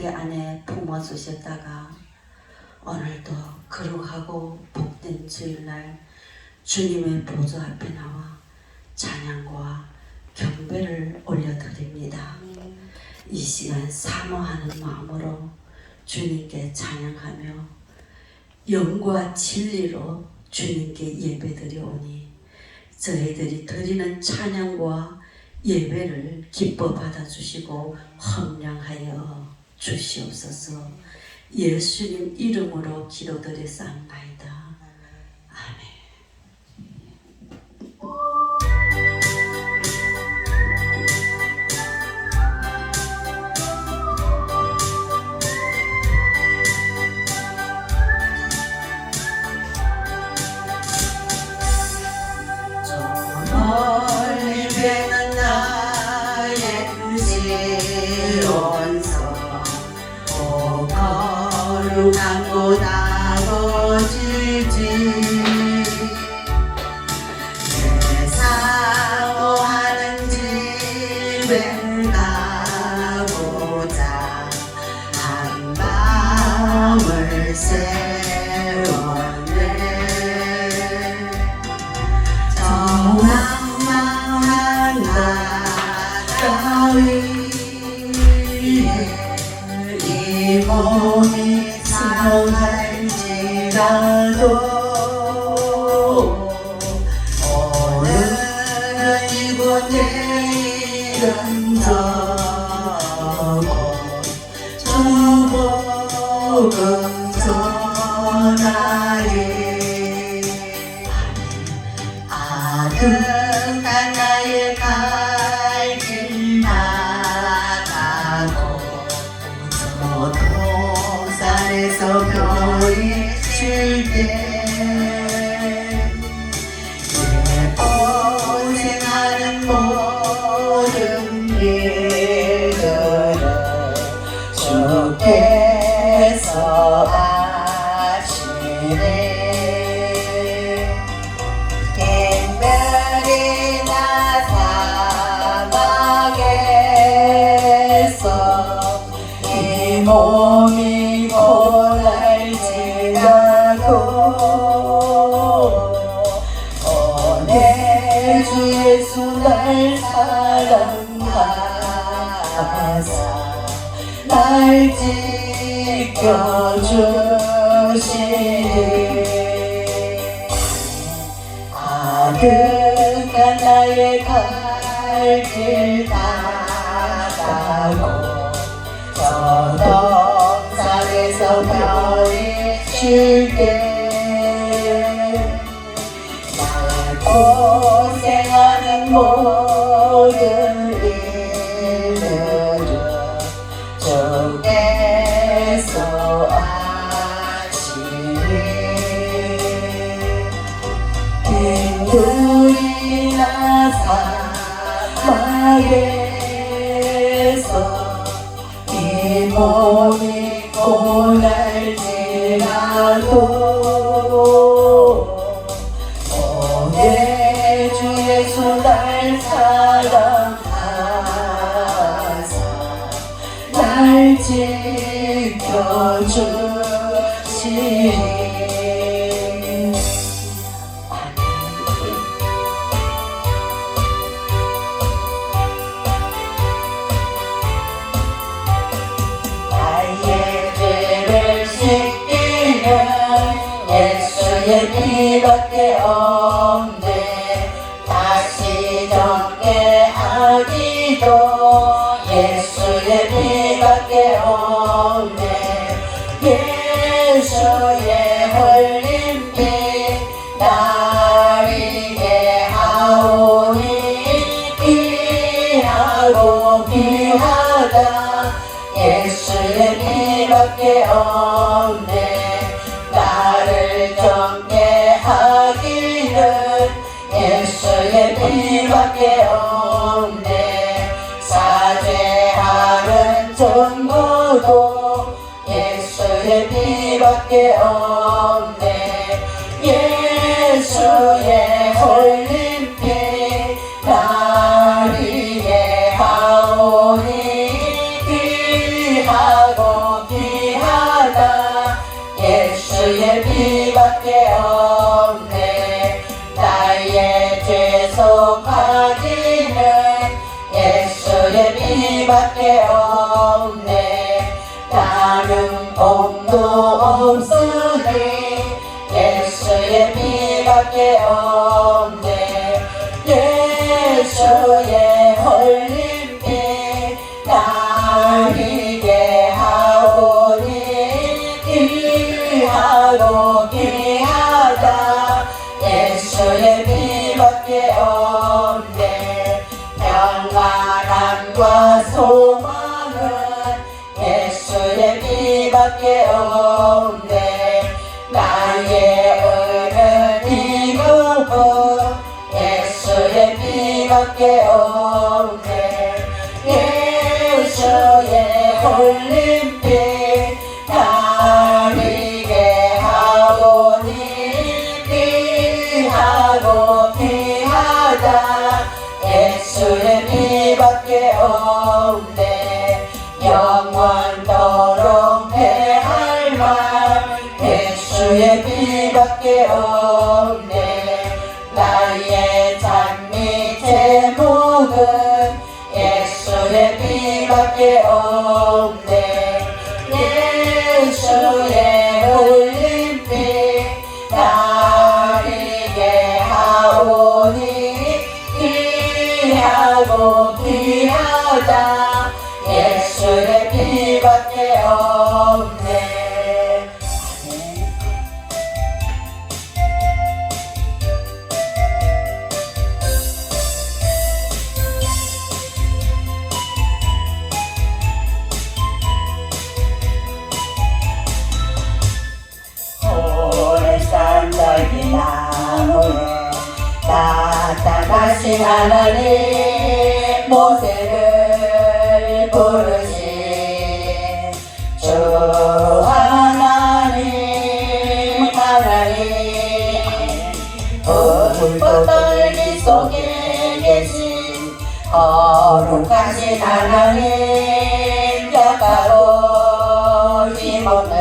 자기 안에 품어 주셨다가 오늘도 거룩하고 복된 주일날 주님의 보좌 앞에 나와 찬양과 경배를 올려드립니다. 이 시간 사모하는 마음으로 주님께 찬양하며 영과 진리로 주님께 예배드려오니 저희들이 드리는 찬양과 예배를 기뻐 받아주시고 헌량하여 주시옵소서. 예수님 이름으로 기도드렸사옵나이다. 아멘. 멀리 배는 나의 그 지원서 오 거룩한 곳 아버지지 내 사모하는 집에 가보자 한 밤을 세웠네 낭만한 바다 위에 이 몸이 상할지라도 오늘은 이곳 내일은 저곳 주복음 전하리 아득한 나의 갈 길 나가고 저 동산에서 별이 질때 내 고생하는 모든 일들을 주께서 아시네 이 몸이 고날지라도 내 주 예수 날 사랑하사 날 지켜주시리 아득한 나의 갈 길 나가고 저 동산에서 별이 질때 날 고생하는 모든 일들을 주께서 아시리 빈들이나 사막에서 이 몸이 고날지라도 내 주 예수 날 사랑하사 날 지켜주시리 예수의 피밖에 없네 다시 정죄하기도 예수의 피밖에 없네 예수의 흘린 피 나리게 하오니 귀하고 귀하다 예수의 피밖에 없네 나를 정죄하기는 예수의 피밖에 없네 사죄하는 전부도 예수의 피밖에 없네 예수의 흘린 피 날 위해 하오니 귀하 귀하고 귀하다 예수의 피밖에 없네 나의 죄 속하기는 예수의 피밖에 없네 나는 봄도 없으니 예수의 피밖에 없네 예수의 흘린 피 나에게 하오니 귀하고 귀하다 예수의 피밖에 없네 평안함과 소망은 예수의 피밖에 없네 나의 의는 이루고 예수의 피밖에 없네 예수의 흘린 피 나에게 하오니 귀하고 귀하다 예수의 피밖에 없네 영원토록 대할 말 예수의 피밖에 없네 나의 찬미 제목은 예수의 피밖에 없네 예수의 흘린 피 나에게 하오니 귀하고 귀하다 예수의 피밖에 없네 오래산 넓은 나무에 나타나신 하나님 모세를 부르신 주 하나님 불꽃 떨기 속에 계신 거룩하신 하나님 격하고 힘없는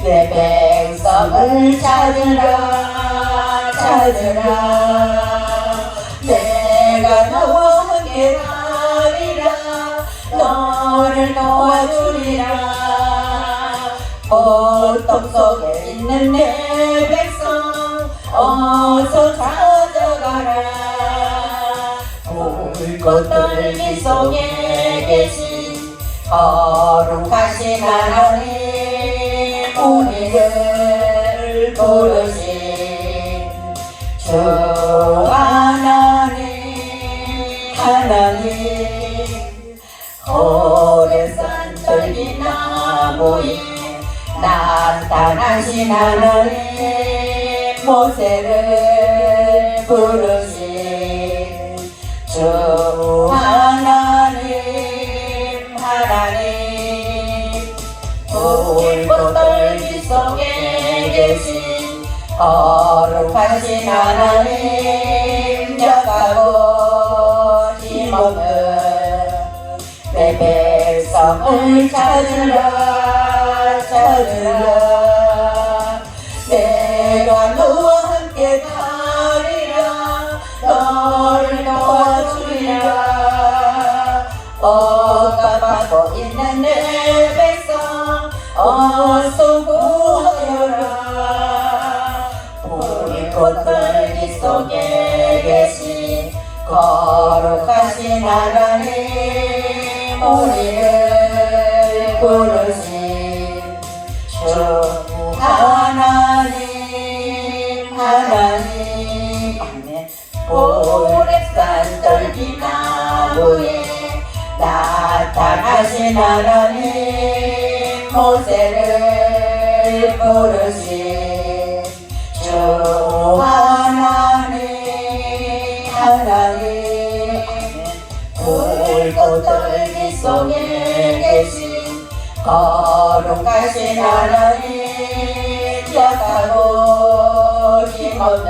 내 백성을 찾으라 내가 너와 함께 가리라 너를 도와주리라 고통 속에 있는 내 백성 어서 찾아가라 불꽃 떨기 속에 계신 거룩하신 하나님 우리를 부르신 주 하나님 오래산 떨기 나무에 나타나신 하나님 모세를 부르신 주 하나님 불꽃 떨기 속에 계신 거룩하신 하나님 격하고 힘없는 내 백성을 찾으라 내가 너와 함께 가리라 너를 도와주리라 억압받고 있는 내 백성 어서 구하여라 불꽃 떨기 속에 계신 거룩하신 하나님 우리를 부르신 주 하나님 아멘 오랫산 떨기 나무에 나타나신 하나님 모세를 부르신 주 하나님 불꽃 떨기 속에 계신 거룩하신 하나님 격하고 힘없는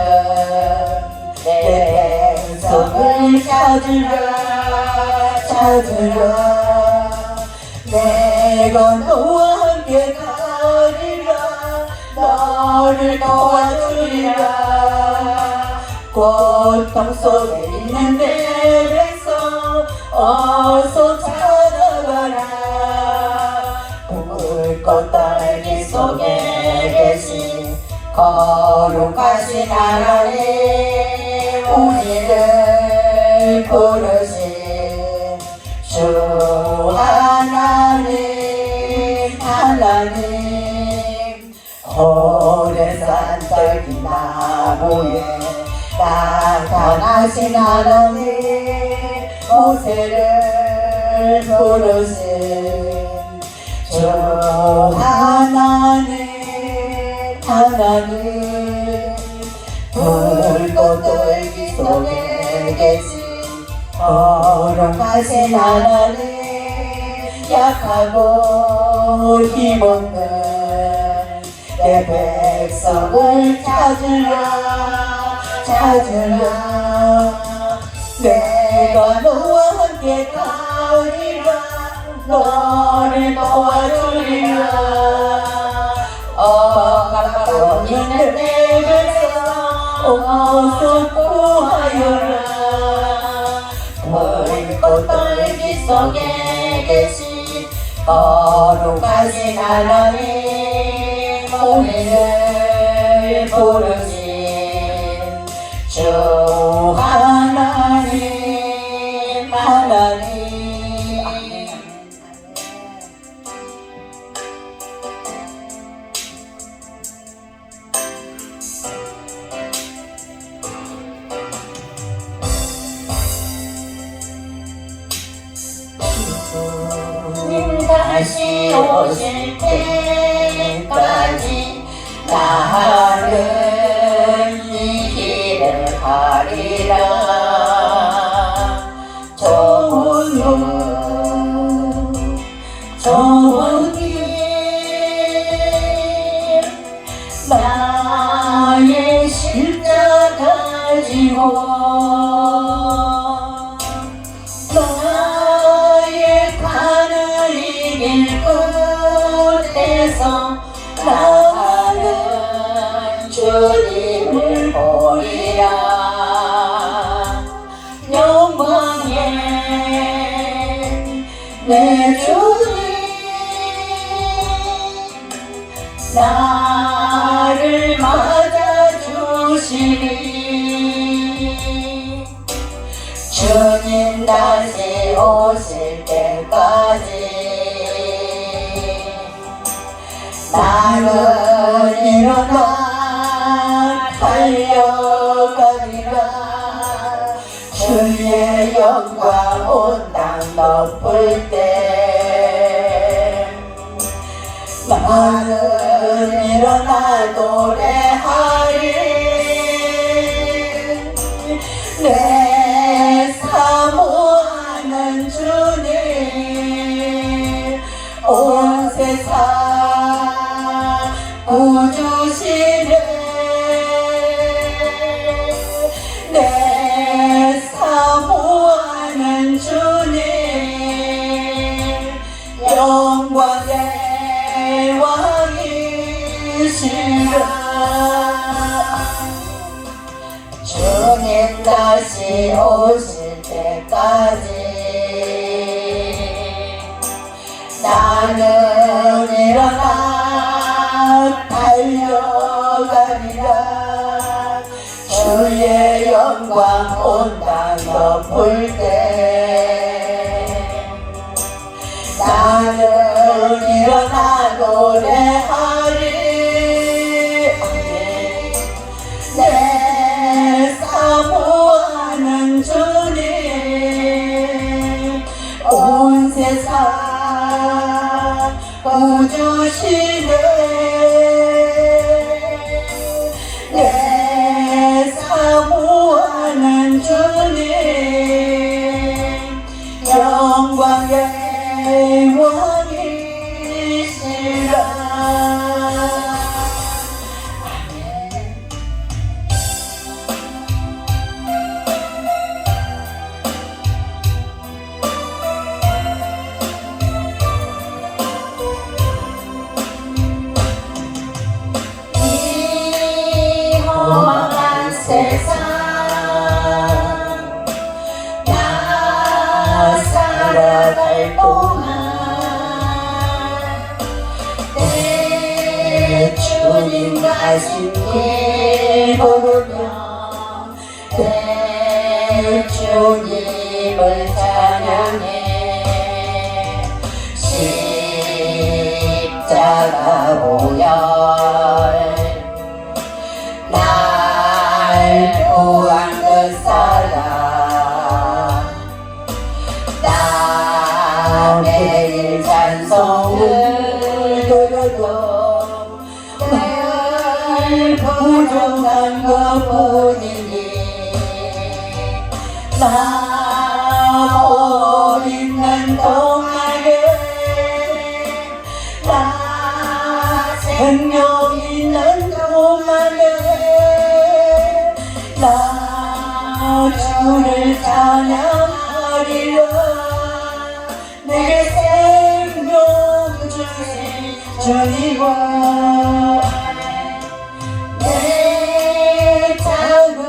내 백성을 찾으라 내가 너와 함께 가리라 너를 도와주리라 고통 속에 있는 내 백성 어서 찾아가라 붉은 딸기 속에 계신 거룩하신 하나님 우리를 부르신 주 하나님 하나님 오래산 딸기 나무에 나타나신 하나님 모세를 부르신 주 하나님 하나님 붉고 떨기 속에 계신 거룩하신 하나님 약하고 힘없는 내 백성을 찾으라 내가 너와 함께 가리라 너를 도와주리라 가까워 있는 내 백성 어서 구하여라 붉고 떨기 속에 계신 거룩하신 하나님 우리를 부르신 주 하나님 하나님 아멘. 주님 다시 오실 때까지 나는 이 길을 가리라 좋은 길 나의 십자가 지고 나의 가는 이 길 끝에서 나는 주님을 보리라 영광에 내 주님 나를 맞아주시니 주님 다시 오실 때까지 나는 일어나 달려가리라 주의 영광 온 땅 덮을 때 나는 일어나 노래하리 내 사모하는 주님 온 세상 구주시네 내 사모하는 주님 영광의 왕이시라 주님 다시 오실 때까지 나는 일어나 달려가리라 주의 영광 온 땅 덮을 때 나는 일어나 노래하리 내 사모하는 주님 온 세상 구주시네 내 사모하는 주님 영광의 왕이시라 주님 가신 길 걸으며 내 주님을 찬양해. 십자가 보혈 날 구한 그 사랑 나 매일 찬송을 들어도 늘 부족한 것뿐이니 나 홀 있는 동안에 나 생명 있는 동안에 나 주를 찬양하리라. 내게 생명 주신 주님과 내 작은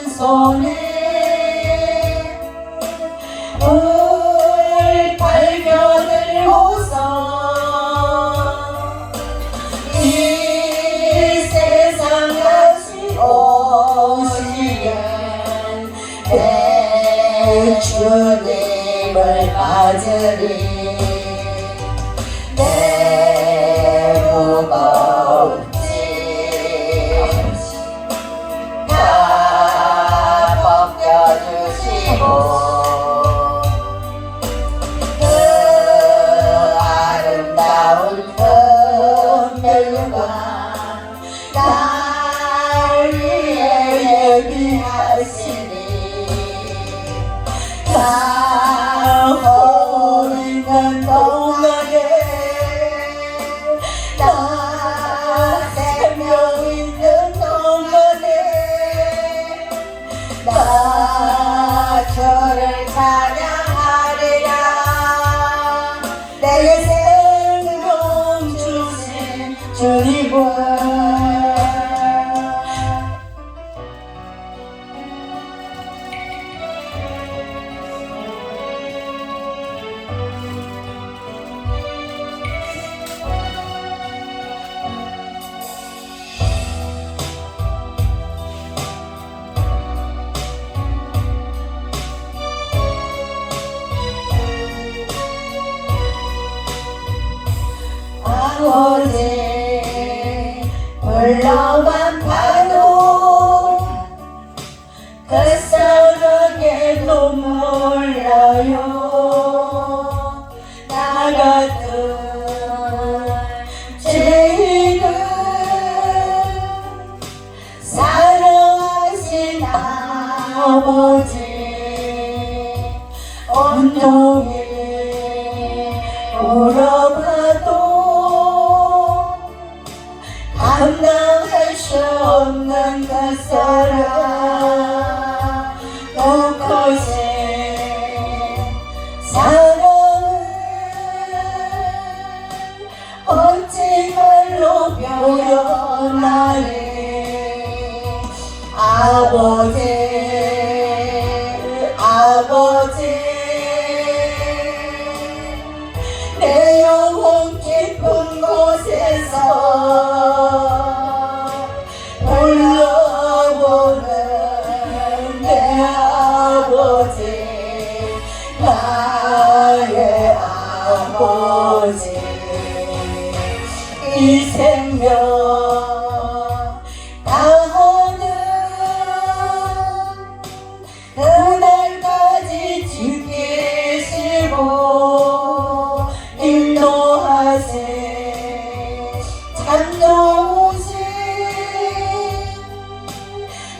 손에 물 발견들고서 이 세상 다시 오시면 내 주님을 맞으리. 내 무거운 짐 다 벗겨주시고 그 아름다운 은혜가 날 위해 예비하시니 나 홀 있는 동안에 나 생명 있는 동안에 나 주를 찬양하리라. 내게 생명 주신 주님을 아버지 흘러간 파도 그 사랑에 눈물 나요. 나 같은 죄인을 사랑하신 아버지 온종일 울어봐도 감당할 수 없는 그 사랑 눈부신 사랑을 어찌 말로 표현하리. 아버지 아버지 내 영혼 깊은 곳에서 불러보는 내 아버지 나의 아버지 이 생명 다하는 그날까지 지키시고 인도하신 참 좋으신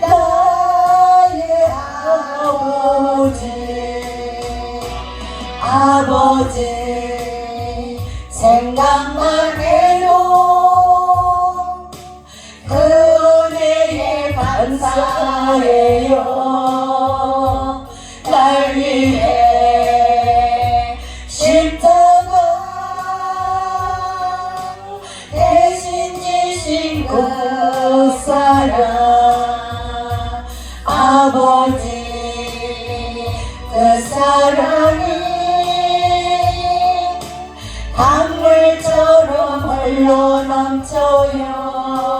나의 아버지 생각만 해도 그 은혜에 감사해요. 날 위해 십자가 대신 지신 그 사랑 아버지 그 사랑이 강물처럼 흘러 넘쳐요.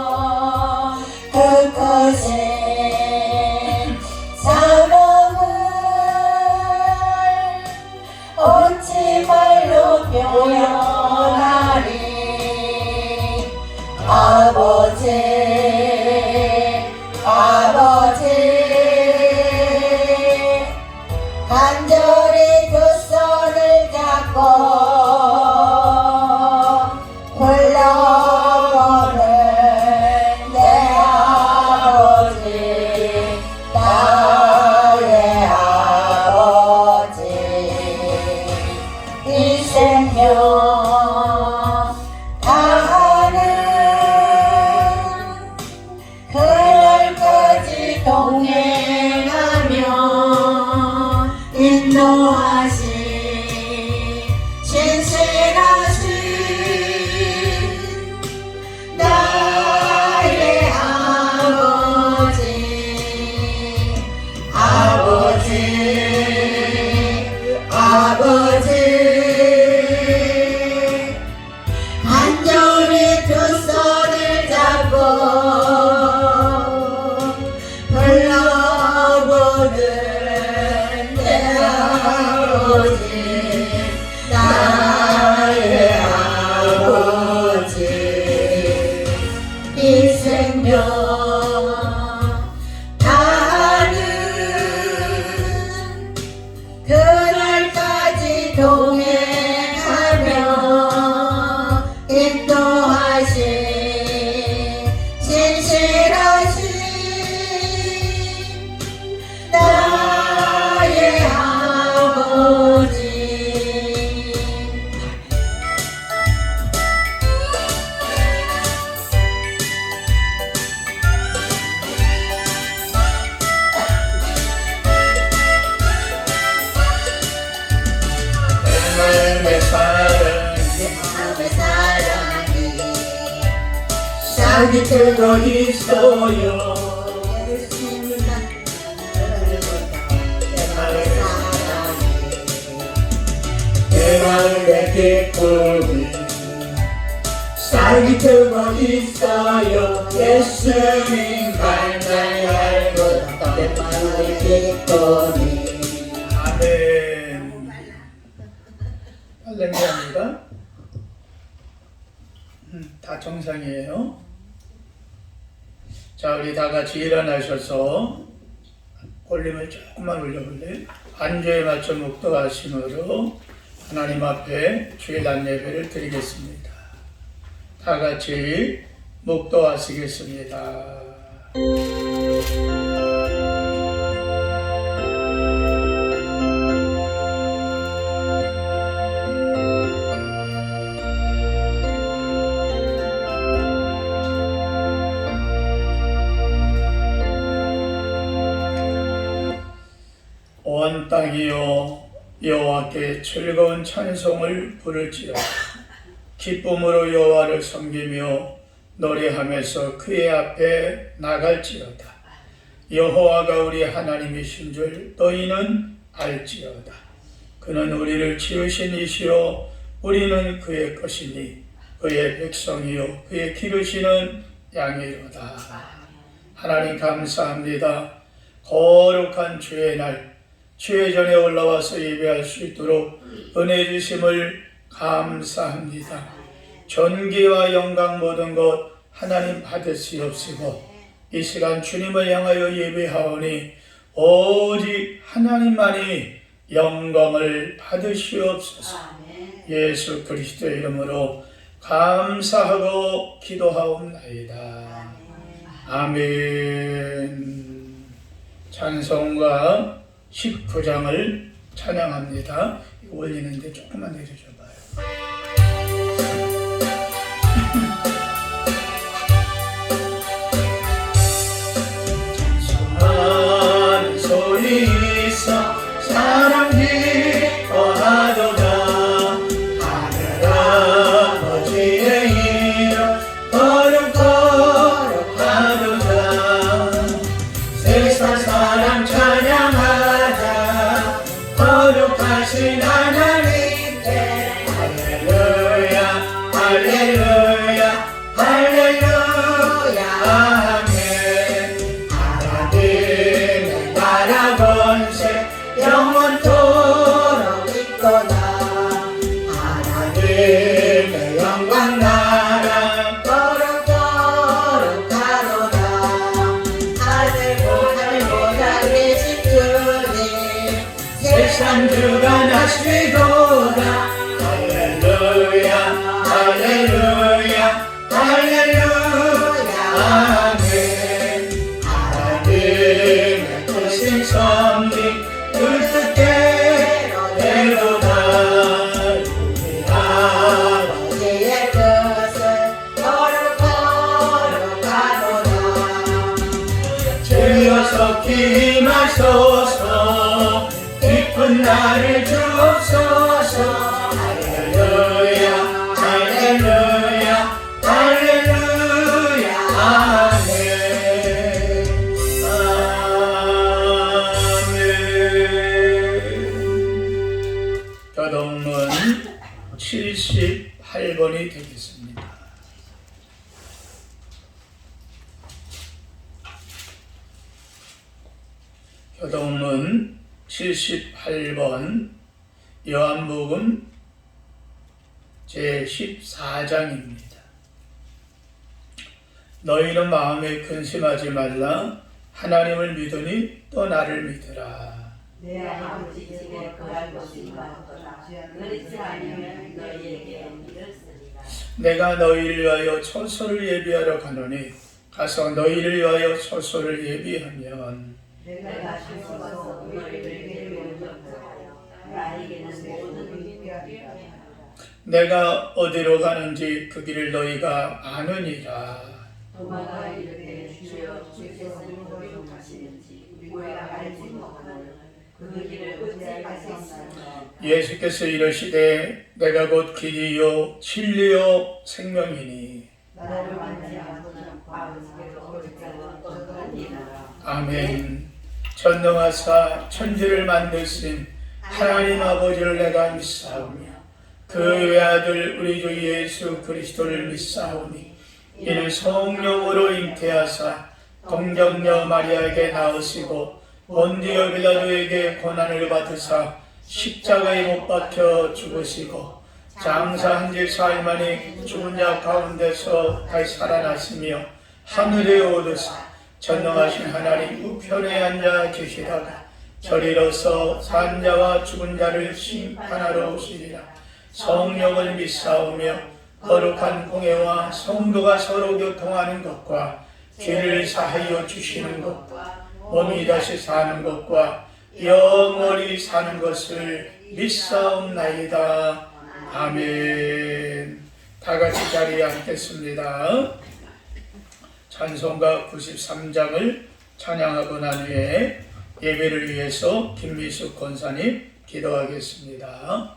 싹이 들어 있어요. 내 마음의 기쁨이 싹이 들어 있어요. 예수님 간절히 알고 내 마음의 기쁨이. 아멘. 할렐루야입니다. 다 정상이에요. 자, 우리 다 같이 일어나셔서 볼륨을 조금만 올려볼래? 안주에 맞춰 묵도하심으로 하나님 앞에 주일 날 예배를 드리겠습니다. 다 같이 묵도하시겠습니다. 온 땅이여 여호와께 즐거운 찬송을 부를지어다. 기쁨으로 여호와를 섬기며 노래하면서 그의 앞에 나갈지어다. 여호와가 우리 하나님이신 줄 너희는 알지어다. 그는 우리를 지으신 이시요 우리는 그의 것이니 그의 백성이요 그의 기르시는 양이로다. 하나님 감사합니다. 거룩한 주의 날 주의 전에 올라와서 예배할 수 있도록 은혜 주심을 감사합니다. 존귀와 영광 모든 것 하나님 받으시옵시고 이 시간 주님을 향하여 예배하오니 오직 하나님만이 영광을 받으시옵소서. 예수 그리스도의 이름으로 감사하고 기도하옵나이다. 아멘. 찬송가 19장을 찬양합니다. 올리는데 조금만 내려줘봐요. 찬송하는 소리 있어 사랑 기뻐하도다. 하늘 아버지의 이름 거룩거룩하도다. 세상 사람 찬양하자. 거룩하신 하나님께 할렐루야 할렐루야 할렐루야 아멘. 하나님의 나라 권세 영원토록 있도다. 하나님의 영광 나라 거룩거룩하도다. 하늘보다 계신 주님 세상 주관하시도다. 할렐루야 할렐루야 할렐루야 아멘. 하나님의 크신 섭리 그 뜻대로 되도다. 우리 아버지의 뜻은 거룩거룩하도다. 주여서 기임하소서. 기쁜 날을 주옵소서. 할렐루야 할렐루야 할렐루야 아멘. 아멘. 교동문 78번이 되겠습니다. 교동문 78번 요한복음 제14장입니다. 너희는 마음에 근심하지 말라. 하나님을 믿으니 또 나를 믿으라. 내 아버지 집에 거할 것이 많도다. 그렇지 않으면 너희에게 이르시리라. 내가 너희를 위하여 처소를 예비하러 가노니 가서 너희를 위하여 처소를 예비하면 내가 가셔서 너희에게 용접하여 나에게는 모든 믿게 내가 어디로 가는지 그 길을 너희가 아느니라. 도마가 이르되 주여 주께서 어디로 가시는지 우리가 알지 못하노니 그 길을 어찌 가셨나요? 예수께서 이르시되 내가 곧 길이요 진리요 생명이니 나를 만지 않고는 아버지께로 올 자는 없느니라. 아멘. 전능하사 천지를 만드신 하나님 아버지를 내가 믿사오며 그 외아들 우리 주 예수 그리스도를 믿사오니 이는 성령으로 잉태하사 동정녀 마리아에게 낳으시고 본디오 빌라도에게 고난을 받으사 십자가에 못 박혀 죽으시고 장사한 지 사흘 만에 죽은 자 가운데서 다시 살아나시며 하늘에 오르사 전능하신 하나님 우편에 앉아 계시다가 저리로서 산 자와 죽은 자를 심판하러 오시리라. 성령을 믿사오며 거룩한 공예와 성도가 서로 교통하는 것과 죄를 사하여 주시는 것과 몸이 다시 사는 것과 영원히 사는 것을 믿사옵나이다. 아멘. 다 같이 자리에 앉겠습니다. 찬송가 93장을 찬양하고 난 후에 예배를 위해서 김미숙 권사님 기도하겠습니다.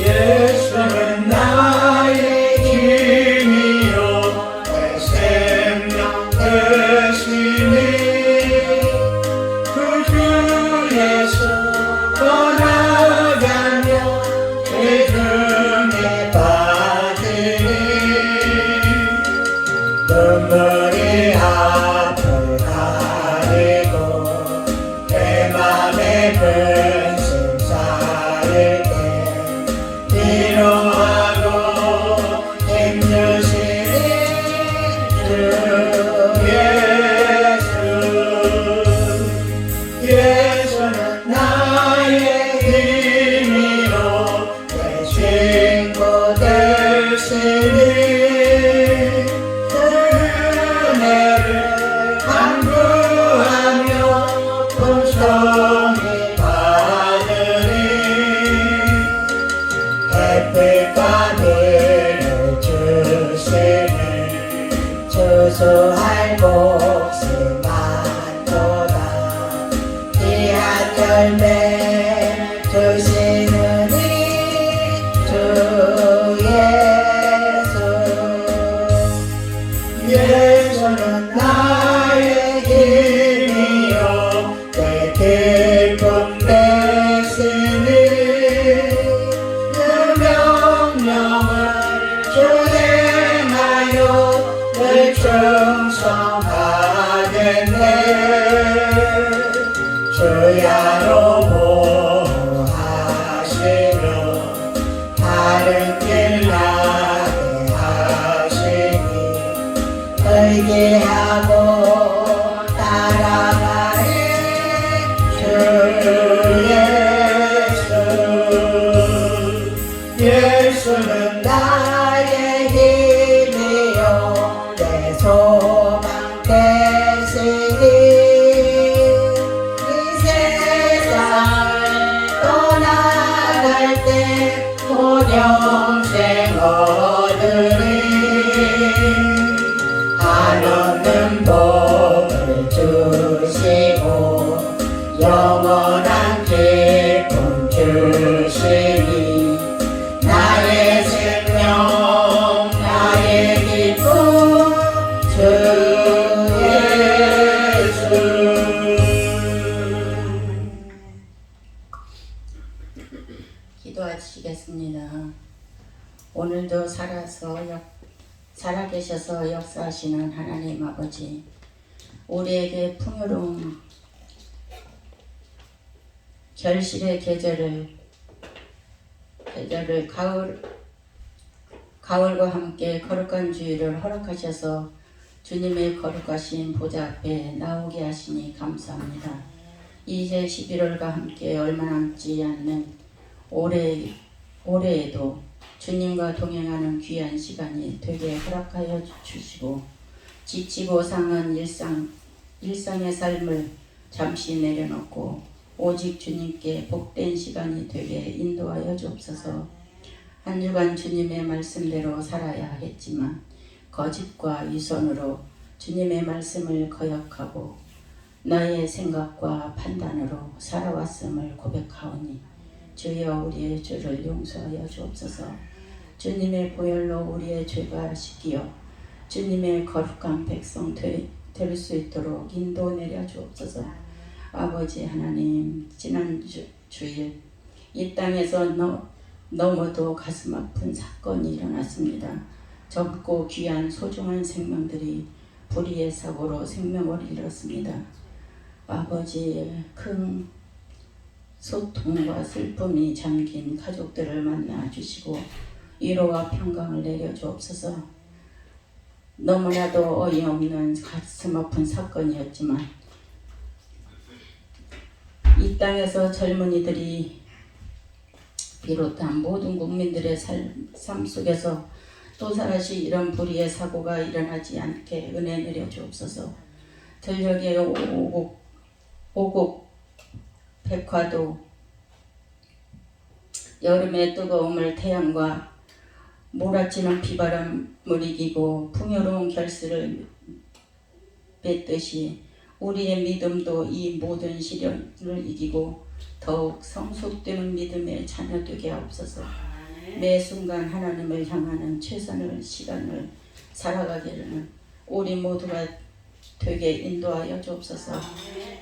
예수는 나의 힘이요 내 생명 되시니 그 주 예수 떠나가며 죄중에 빠지니 눈물이 앞을 가리고 내 맘에 근심 쌓일 때 위로하고 힘주시니 주 예수. 예수는 나의 힘이요 내 친구 되시니 그 은혜를 간구하며 풍성히 받으니 햇빛과 비를 주시니 주소할 곳이 많도다. 귀한 열매 주시느니 주 예수. 예수는 나의 힘이요 내 기쁨 되시니 명령을 준행하여 늘 충성하겠네. 주야로 보호하시며 다른 길 나게 하시니 의기하고 따라가리 주 예수. 예수는 나의 힘이요 내 소망 되시니 이 세상을 떠나갈 때 고영생 얻으리 한없는 복을 주시고 영원한 기쁨 주시니 나의 생명 나의 기쁨 주 예수. 기도하시겠습니다. 오늘도 살아계셔서 역사하시는 하나님 아버지, 우리에게 풍요로운 결실의 계절을 가을과 함께 거룩한 주일을 허락하셔서 주님의 거룩하신 보좌 앞에 나오게 하시니 감사합니다. 이제 11월과 함께 얼마 남지 않는 올해에도 주님과 동행하는 귀한 시간이 되게 허락하여 주시고 지치고 상한 일상의 삶을 잠시 내려놓고 오직 주님께 복된 시간이 되게 인도하여 주옵소서. 한 주간 주님의 말씀대로 살아야 했지만 거짓과 위선으로 주님의 말씀을 거역하고 나의 생각과 판단으로 살아왔음을 고백하오니 주여 우리의 죄를 용서하여 주옵소서. 주님의 보혈로 우리의 죄가 씻기어 주님의 거룩한 백성 될 수 있도록 인도 내려 주옵소서. 아버지 하나님, 지난 주일 이 땅에서 너무도 가슴 아픈 사건이 일어났습니다. 젊고 귀한 소중한 생명들이 불의의 사고로 생명을 잃었습니다. 아버지, 큰 소통과 슬픔이 잠긴 가족들을 만나 주시고 위로와 평강을 내려 주옵소서. 너무나도 어이없는 가슴 아픈 사건이었지만 이 땅에서 젊은이들이 비롯한 모든 국민들의 삶 속에서 또다시 이런 불의의 사고가 일어나지 않게 은혜 내려 주옵소서. 들녘의 오곡 백화도 여름의 뜨거움을 태양과 몰아치는 비바람을 이기고 풍요로운 결실을 맺듯이 우리의 믿음도 이 모든 시련을 이기고 더욱 성숙되는 믿음의 자녀 되게 하옵소서. 매 순간 하나님을 향하는 최선의 시간을 살아가기를 우리 모두가 되게 인도하여 주옵소서.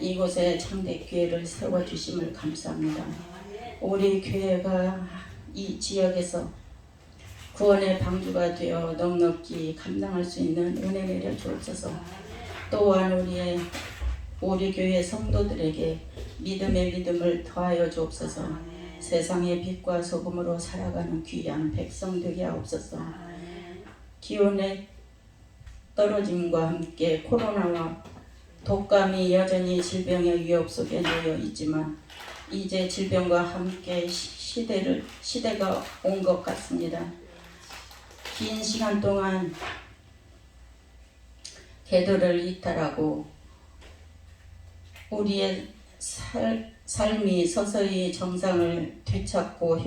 이곳에 창대교회를 세워주심을 감사합니다. 우리 교회가 이 지역에서 구원의 방주가 되어 넉넉히 감당할 수 있는 은혜 내려 주옵소서. 또한 우리 교회 성도들에게 믿음의 믿음을 더하여 주옵소서. 세상의 빛과 소금으로 살아가는 귀한 백성 되게 하옵소서. 기온의 떨어짐과 함께 코로나와 독감이 여전히 질병의 위협 속에 놓여 있지만 이제 질병과 함께 시대가 온 것 같습니다. 긴 시간 동안 궤도를 이탈하고 우리의 삶이 서서히 정상을 되찾고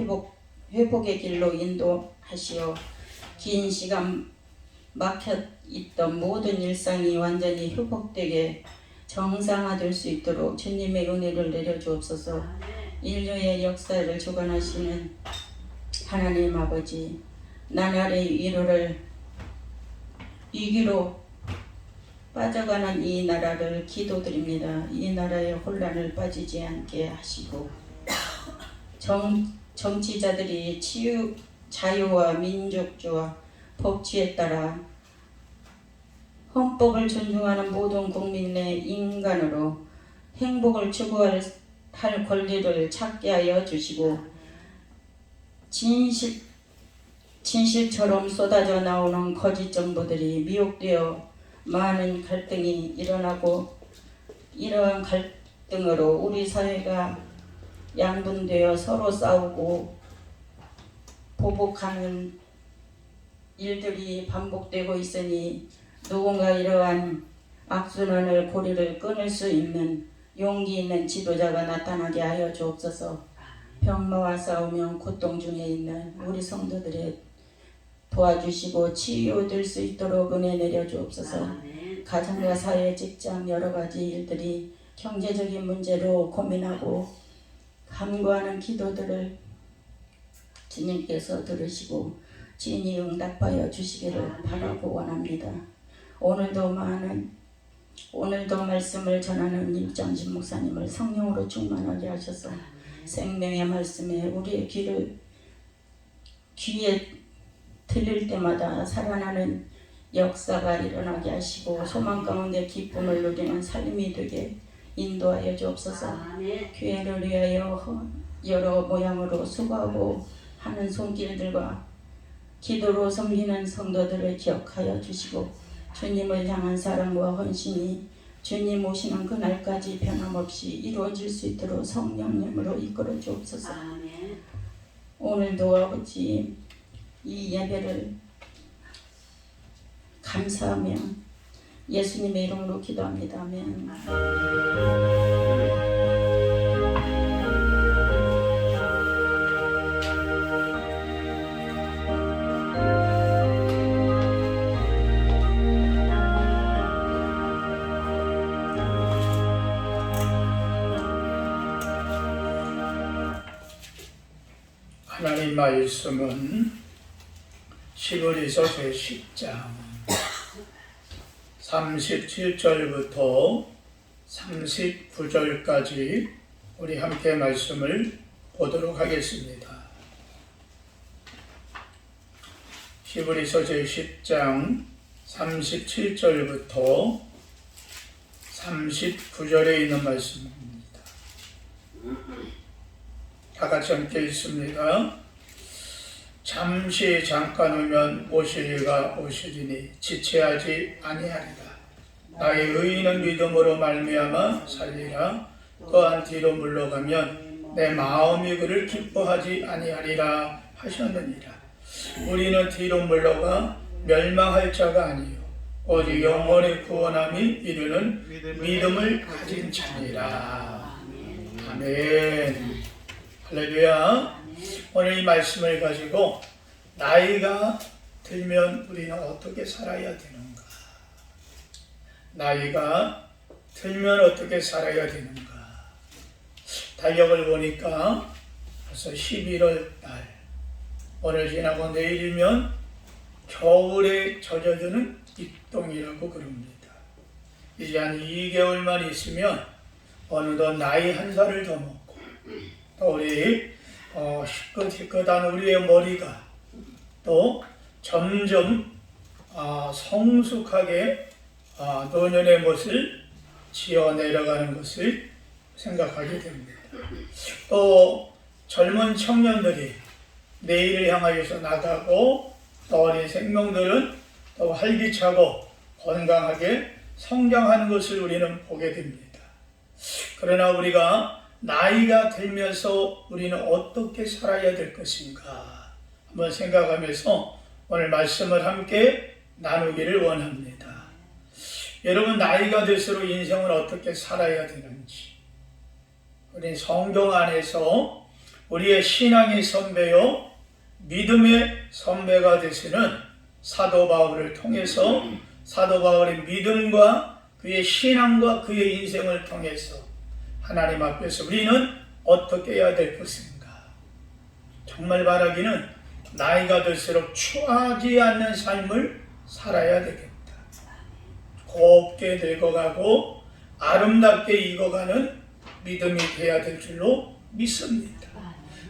회복의 길로 인도하시어 긴 시간 막혀 있던 모든 일상이 완전히 회복되게 정상화될 수 있도록 주님의 은혜를 내려 주옵소서. 인류의 역사를 주관하시는 하나님 아버지, 나날의 위기로 빠져가는 이 나라를 기도드립니다. 이 나라의 혼란을 빠지지 않게 하시고 정치자들이 자유와 민족주와 법치에 따라 헌법을 존중하는 모든 국민의 인간으로 행복을 추구할 권리를 찾게 하여 주시고 진실처럼 쏟아져 나오는 거짓 정보들이 미혹되어 많은 갈등이 일어나고 이러한 갈등으로 우리 사회가 양분되어 서로 싸우고 보복하는 일들이 반복되고 있으니 누군가 이러한 악순환을 고리를 끊을 수 있는 용기 있는 지도자가 나타나게 하여 주옵소서. 병마와 싸우며 고통 중에 있는 우리 성도들의 도와주시고 치유될 수 있도록 은혜 내려 주옵소서. 가정과 사회, 직장 여러 가지 일들이 경제적인 문제로 고민하고 간구하는 기도들을 주님께서 들으시고 진히 응답하여 주시기를 바라고 원합니다. 오늘도 말씀을 전하는 임장진 목사님을 성령으로 충만하게 하셔서 생명의 말씀에 우리의 귀에 들릴 때마다 살아나는 역사가 일어나게 하시고 소망 가운데 기쁨을 누리는 삶이 되게 인도하여 주옵소서. 교회를 위하여 여러 모양으로 수고하고 하는 손길들과 기도로 섬기는 성도들을 기억하여 주시고 주님을 향한 사랑과 헌신이 주님 오시는 그날까지 변함없이 이루어질 수 있도록 성령님으로 이끌어 주옵소서. 오늘도 아버지 이 예배를 감사하며 예수님의 이름으로 기도합니다. 아멘. 하나님 말씀은 히브리서 제10장 37절부터 39절까지 우리 함께 말씀을 보도록 하겠습니다. 히브리서 제10장 37절부터 39절에 있는 말씀입니다. 다 같이 함께 있습니다. 잠시 잠깐 오면 오시리가 오시리니 지체하지 아니하리라. 나의 의인은 믿음으로 말미암아 살리라. 또한 뒤로 물러가면 내 마음이 그를 기뻐하지 아니하리라 하셨느니라. 우리는 뒤로 물러가 멸망할 자가 아니요 오직 영원의 구원함이 이르는 믿음을 가진 자니라. 아멘. 할렐루야. 오늘 이 말씀을 가지고 나이가 들면 우리는 어떻게 살아야 되는가? 나이가 들면 어떻게 살아야 되는가? 달력을 보니까 벌써 11월 달, 오늘 지나고 내일이면 겨울에 젖어드는 입동이라고 그럽니다. 이제 한 2개월만 있으면 어느덧 나이 한 살을 더 먹고 또 우리 희끗희끗한 우리의 머리가 또 점점 성숙하게 노년의 못을 지어 내려가는 것을 생각하게 됩니다. 또 젊은 청년들이 내일을 향하여서 나가고 또 어린 생명들은 또 활기차고 건강하게 성장하는 것을 우리는 보게 됩니다. 그러나 우리가 나이가 들면서 우리는 어떻게 살아야 될 것인가 한번 생각하면서 오늘 말씀을 함께 나누기를 원합니다. 여러분, 나이가 들수록 인생을 어떻게 살아야 되는지 우리 성경 안에서 우리의 신앙의 선배요 믿음의 선배가 되시는 사도 바울을 통해서 사도 바울의 믿음과 그의 신앙과 그의 인생을 통해서 하나님 앞에서 우리는 어떻게 해야 될 것인가? 정말 바라기는 나이가 들수록 추하지 않는 삶을 살아야 되겠다. 곱게 늙어가고 아름답게 익어가는 믿음이 되어야 될 줄로 믿습니다.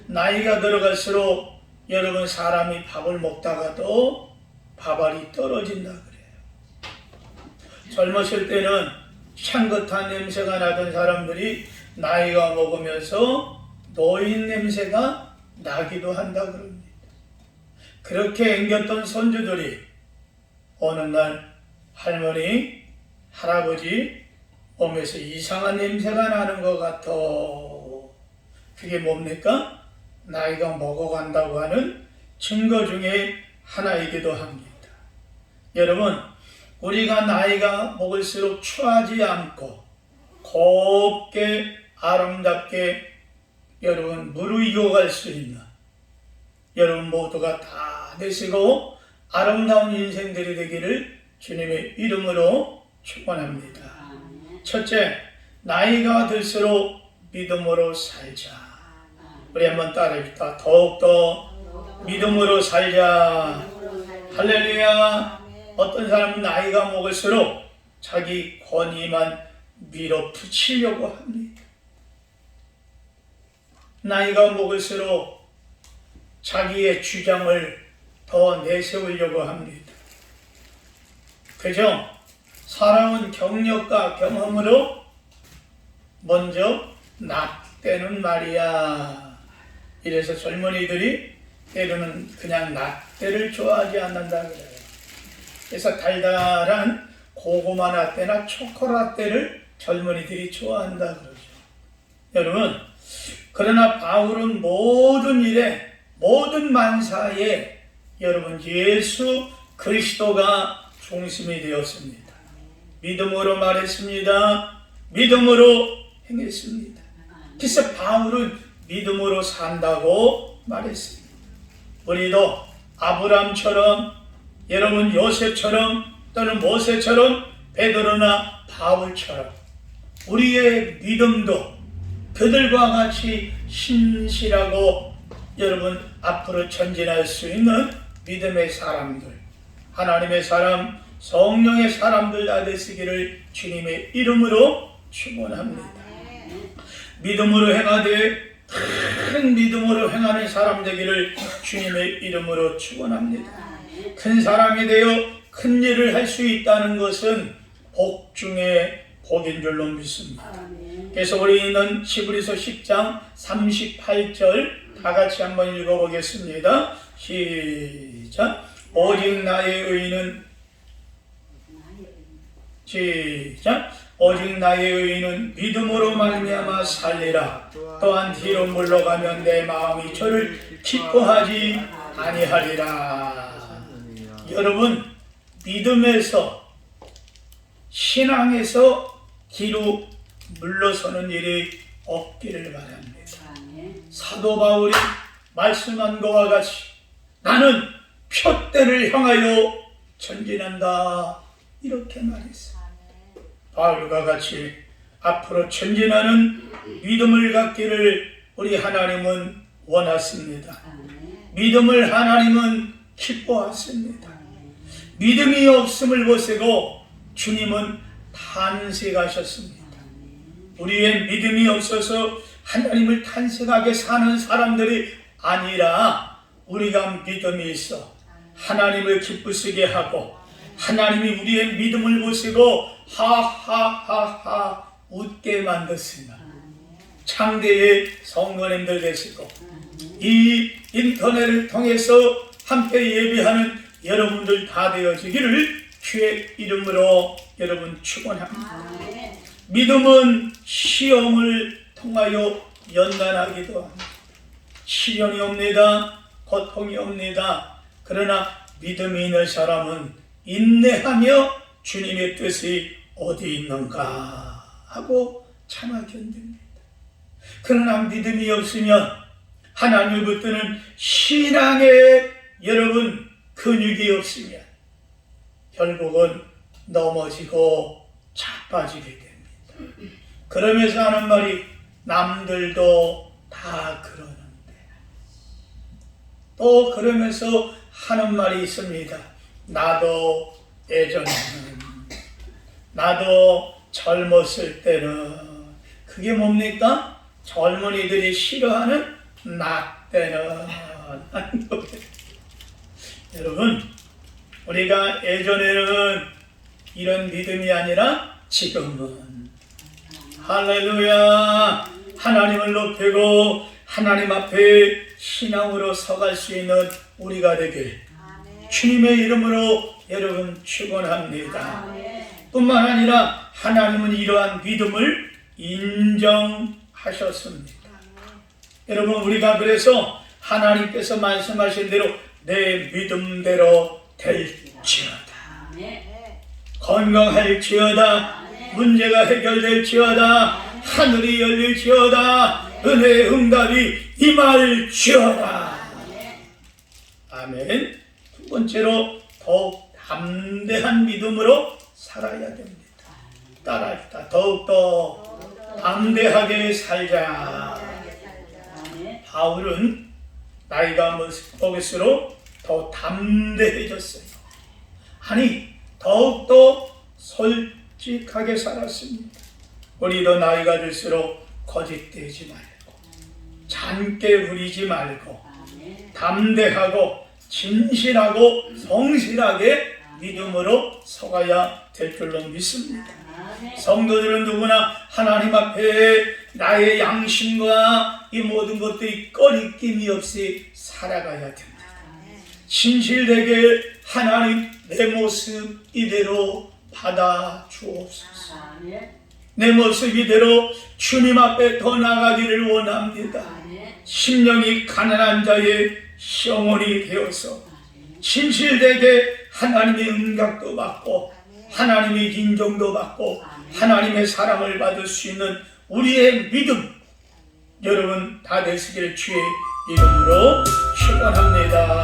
나이가 들어갈수록 여러분, 사람이 밥을 먹다가도 밥알이 떨어진다 그래요. 젊었을 때는 향긋한 냄새가 나던 사람들이 나이가 먹으면서 노인 냄새가 나기도 한다 그럽니다. 그렇게 앵겼던 손주들이 어느 날 할머니, 할아버지 몸에서 이상한 냄새가 나는 것 같아. 그게 뭡니까? 나이가 먹어간다고 하는 증거 중에 하나이기도 합니다. 여러분, 우리가 나이가 먹을수록 추하지 않고 곱게 아름답게 여러분 무르익어갈 수 있는 여러분 모두가 다 되시고 아름다운 인생들이 되기를 주님의 이름으로 축원합니다. 첫째, 나이가 들수록 믿음으로 살자. 우리 한번 따라합시다. 더욱더 믿음으로 살자. 할렐루야. 어떤 사람은 나이가 먹을수록 자기 권위만 밀어붙이려고 합니다. 나이가 먹을수록 자기의 주장을 더 내세우려고 합니다. 그죠? 살아온 경력과 경험으로 먼저 낙대는 말이야. 이래서 젊은이들이 때로는 그냥 낙대를 좋아하지 않는다 그래요. 그래서 달달한 고구마 라떼나 초코 라떼를 젊은이들이 좋아한다 그러죠. 여러분, 그러나 바울은 모든 일에, 모든 만사에 여러분 예수 그리스도가 중심이 되었습니다. 믿음으로 말했습니다. 믿음으로 행했습니다. 그래서 바울은 믿음으로 산다고 말했습니다. 우리도 아브람처럼, 여러분 요셉처럼, 또는 모세처럼, 베드로나 바울처럼 우리의 믿음도 그들과 같이 신실하고 여러분 앞으로 전진할 수 있는 믿음의 사람들, 하나님의 사람, 성령의 사람들 다 되시기를 주님의 이름으로 축원합니다. 믿음으로 행하되 큰 믿음으로 행하는 사람 되기를 주님의 이름으로 축원합니다. 큰 사람이 되어 큰 일을 할 수 있다는 것은 복 중에 복인 줄로 믿습니다. 그래서 우리는 히브리서 10장 38절 다 같이 한번 읽어보겠습니다. 시작. 오직 나의 의인은 오직 나의 의인은 믿음으로 말미암아 살리라. 또한 뒤로 물러가면 내 마음이 저를 기뻐하지 아니하리라. 여러분, 믿음에서 신앙에서 뒤로 물러서는 일이 없기를 바랍니다. 사도 바울이 말씀한 것과 같이 나는 표대를 향하여 전진한다, 이렇게 말했어요. 바울과 같이 앞으로 전진하는 믿음을 갖기를 우리 하나님은 원하십니다. 믿음을 하나님은 기뻐하십니다. 믿음이 없음을 보시고 주님은 탄식하셨습니다. 우리의 믿음이 없어서 하나님을 탄식하게 사는 사람들이 아니라 우리가 믿음이 있어 하나님을 기쁘시게 하고 하나님이 우리의 믿음을 보시고 하하하하 웃게 만드시는 창대의 성도님들 되시고 이 인터넷을 통해서 함께 예배하는 여러분들 다 되어지기를 주의 이름으로 여러분 축원합니다. 믿음은 시험을 통하여 연단하기도 합니다. 시련이 옵니다. 고통이 옵니다. 그러나 믿음이 있는 사람은 인내하며 주님의 뜻이 어디 있는가 하고 참아 견딥니다. 그러나 믿음이 없으면 하나님을 붙드는 신앙의 여러분 근육이 없으면 결국은 넘어지고 자빠지게 됩니다. 그러면서 하는 말이 남들도 다 그러는데, 또 그러면서 하는 말이 있습니다. 나도 예전에는, 나도 젊었을 때는. 그게 뭡니까? 젊은이들이 싫어하는 나 때는. 여러분, 우리가 예전에는 이런 믿음이 아니라 지금은 할렐루야, 하나님을 높이고 하나님 앞에 신앙으로 서갈 수 있는 우리가 되길 주님의 이름으로 여러분 축원합니다. 뿐만 아니라 하나님은 이러한 믿음을 인정하셨습니다. 여러분, 우리가 그래서 하나님께서 말씀하신 대로 내 믿음대로 될지어다, 건강할지어다, 문제가 해결될지어다, 하늘이 열릴지어다, 은혜의 응답이 임할지어다. 아멘. 두 번째로 더욱 담대한 믿음으로 살아야 됩니다. 따라합시다. 더욱더 담대하게 살자. 바울은 나이가 먹을수록 더 담대해졌어요. 아니, 더욱더 솔직하게 살았습니다. 우리도 나이가 들수록 거짓되지 말고 잔깨 부리지 말고 담대하고 진실하고 성실하게 믿음으로 서가야 될 줄로 믿습니다. 성도들은 누구나 하나님 앞에 나의 양심과 이 모든 것들이 꺼리낌이 없이 살아가야 됩니다. 진실되게 하나님 내 모습 이대로 받아 주옵소서. 내 모습 이대로 주님 앞에 더 나가기를 원합니다. 심령이 가난한 자의 영혼이 되어서 진실되게 하나님의 응답도 받고 하나님의 인정도 받고 하나님의 사랑을 받을 수 있는 우리의 믿음 여러분 다 되시길 주의 이름으로 축원합니다.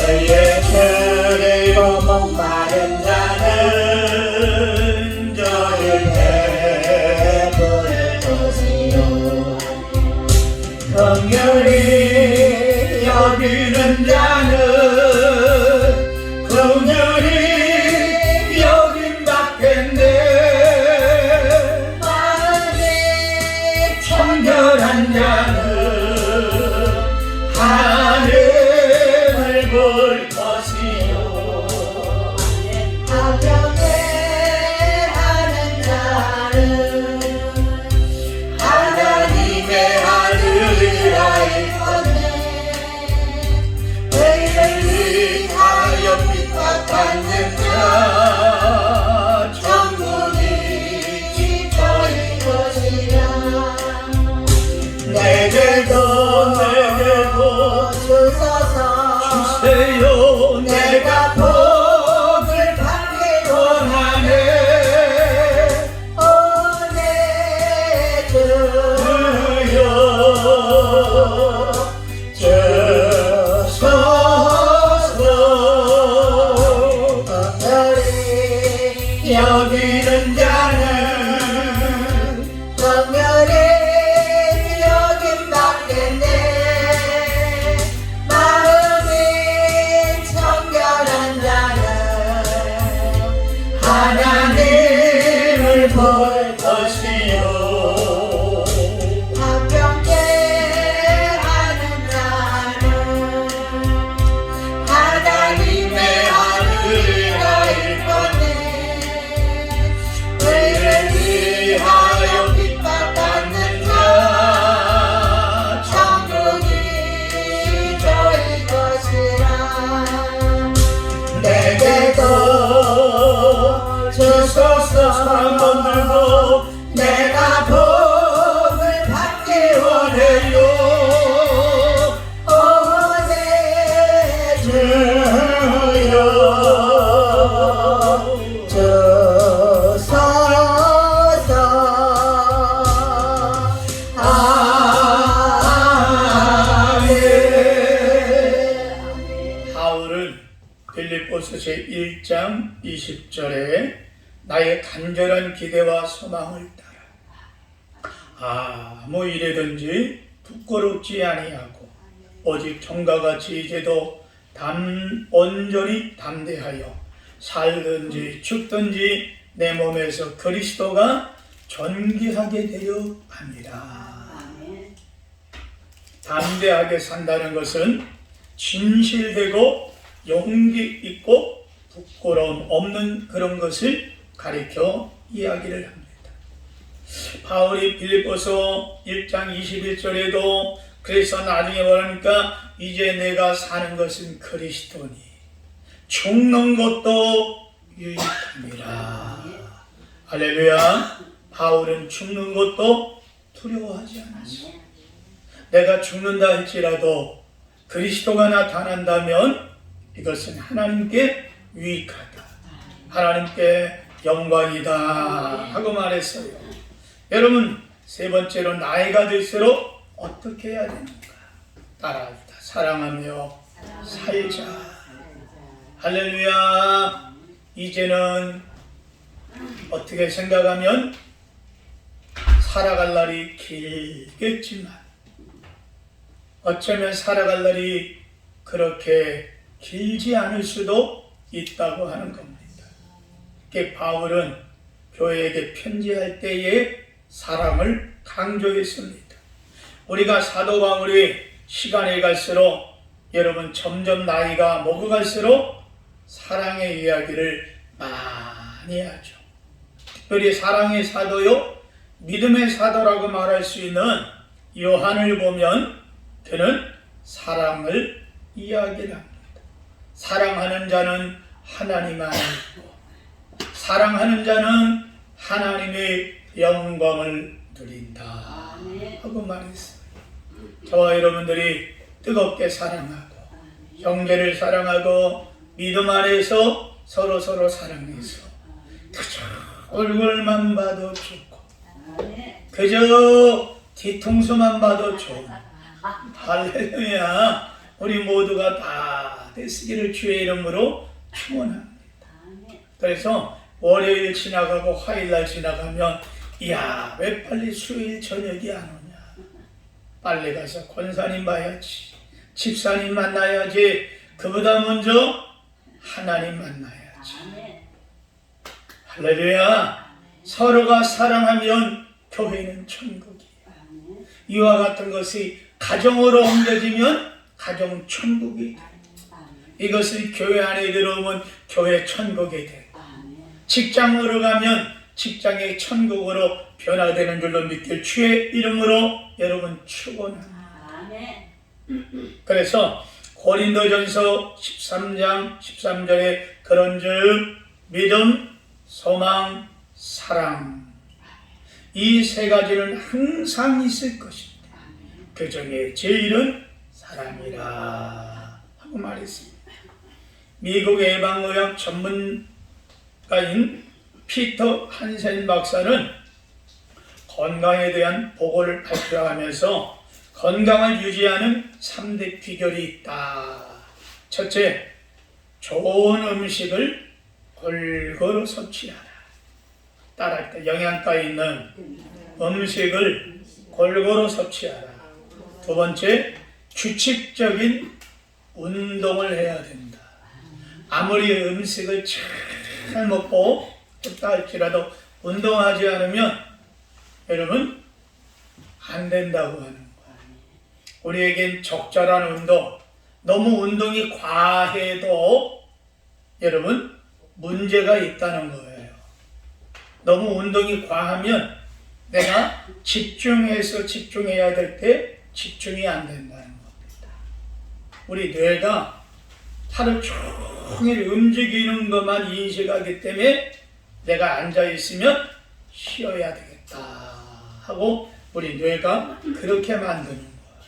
너희의 그리고 목마른 자는 저희 배부를 것이요 긍휼히 여기는 자는 긍휼히 여김 받겠네 마음이 청결한 자는 하늘을 볼 것이요 화평케 하는 자는 하나님의 아들이라 일컫네 너희를 위하여 핍박받는 자 천국이 저희 것이라 내게도 주소서 주세요 내가 복을 받기 원하네 오내 주여 주소서 너희 여기는 자는 정멸이 여김 받겠네 마음이 청결한 자는 하나님을 볼 것이요 화평케 하는 자는 하나님의 아들이라 일컫네 너희를 위하여 핍박받는 자 천국이 저희 것이라 내게도 주소서 한번 들고 내가 복을 받기 원해요 오내 주여 주소서 아멘 바울은 빌립보서 제1장 20절에 나의 간절한 기대와 소망을 따라 아무 일에든지 부끄럽지 아니하고 오직 종과 같이 이제도 온전히 담대하여 살든지 죽든지 내 몸에서 그리스도가 존귀하게 되려 합니다. 담대하게 산다는 것은 진실되고 용기 있고 부끄러움 없는 그런 것을 가리켜 이야기를 합니다. 바울이 빌립보서 1장 21절에도 그래서 나중에 뭐랍니까? 이제 내가 사는 것은 그리스도니 죽는 것도 유익함이라. 할렐루야. 바울은 죽는 것도 두려워하지 않았어. 내가 죽는다 할지라도 그리스도가 나타난다면 이것은 하나님께 유익하다, 하나님께 영광이다 하고 말했어요. 여러분, 세 번째로 나이가 들수록 어떻게 해야 되는가? 따라합니다. 사랑하며 살자. 할렐루야. 이제는 어떻게 생각하면 살아갈 날이 길겠지만 어쩌면 살아갈 날이 그렇게 길지 않을 수도 있다고 하는 겁니다. 이렇게 바울은 교회에게 편지할 때에 사랑을 강조했습니다. 우리가 사도 바울이 시간이 갈수록 여러분 점점 나이가 먹어갈수록 사랑의 이야기를 많이 하죠. 특별히 사랑의 사도요, 믿음의 사도라고 말할 수 있는 요한을 보면 그는 사랑을 이야기를 합니다. 사랑하는 자는 하나님 안에 있고 사랑하는 자는 하나님의 영광을 누린다 하고 말했어요. 저와 여러분들이 뜨겁게 사랑하고 형제를 사랑하고 믿음 안에서 서로 사랑해서 그저 얼굴만 봐도 좋고 그저 뒤통수만 봐도 좋은 할렐루야. 우리 모두가 다 되시기를 주의 이름으로 축원합니다. 그래서 월요일 지나가고 화요일날 지나가면 이야 왜 빨리 수요일 저녁이 안 오냐, 빨리 가서 권사님 봐야지, 집사님 만나야지, 그보다 먼저 하나님 만나야지. 할렐루야. 서로가 사랑하면 교회는 천국이에요. 이와 같은 것이 가정으로 옮겨지면 가정 천국이 돼요. 이것이 교회 안에 들어오면 교회 천국이 돼요. 직장으로 가면 직장의 천국으로 변화되는 줄로 믿길 주의 이름으로 여러분 축원합니다. 그래서 고린도전서 13장 13절에 그런즉 믿음, 소망, 사랑 이 세 가지는 항상 있을 것입니다. 그 중에 제일은 사랑이라 하고 말했습니다. 미국 예방의학 전문가인 피터 한센 박사는 건강에 대한 보고를 발표하면서 건강을 유지하는 3대 비결이 있다. 첫째, 좋은 음식을 골고루 섭취하라. 따라합니다. 영양가 있는 음식을 골고루 섭취하라. 두 번째, 규칙적인 운동을 해야 된다. 아무리 음식을 잘 먹고 했다 할지라도 운동하지 않으면 여러분 안 된다고 하는 거예요. 우리에겐 적절한 운동, 너무 운동이 과해도 여러분 문제가 있다는 거예요. 너무 운동이 과하면 내가 집중해야 될 때 집중이 안 된다는 겁니다. 우리 뇌가 하루 종일 움직이는 것만 인식하기 때문에 내가 앉아있으면 쉬어야 되겠다 하고 우리 뇌가 그렇게 만드는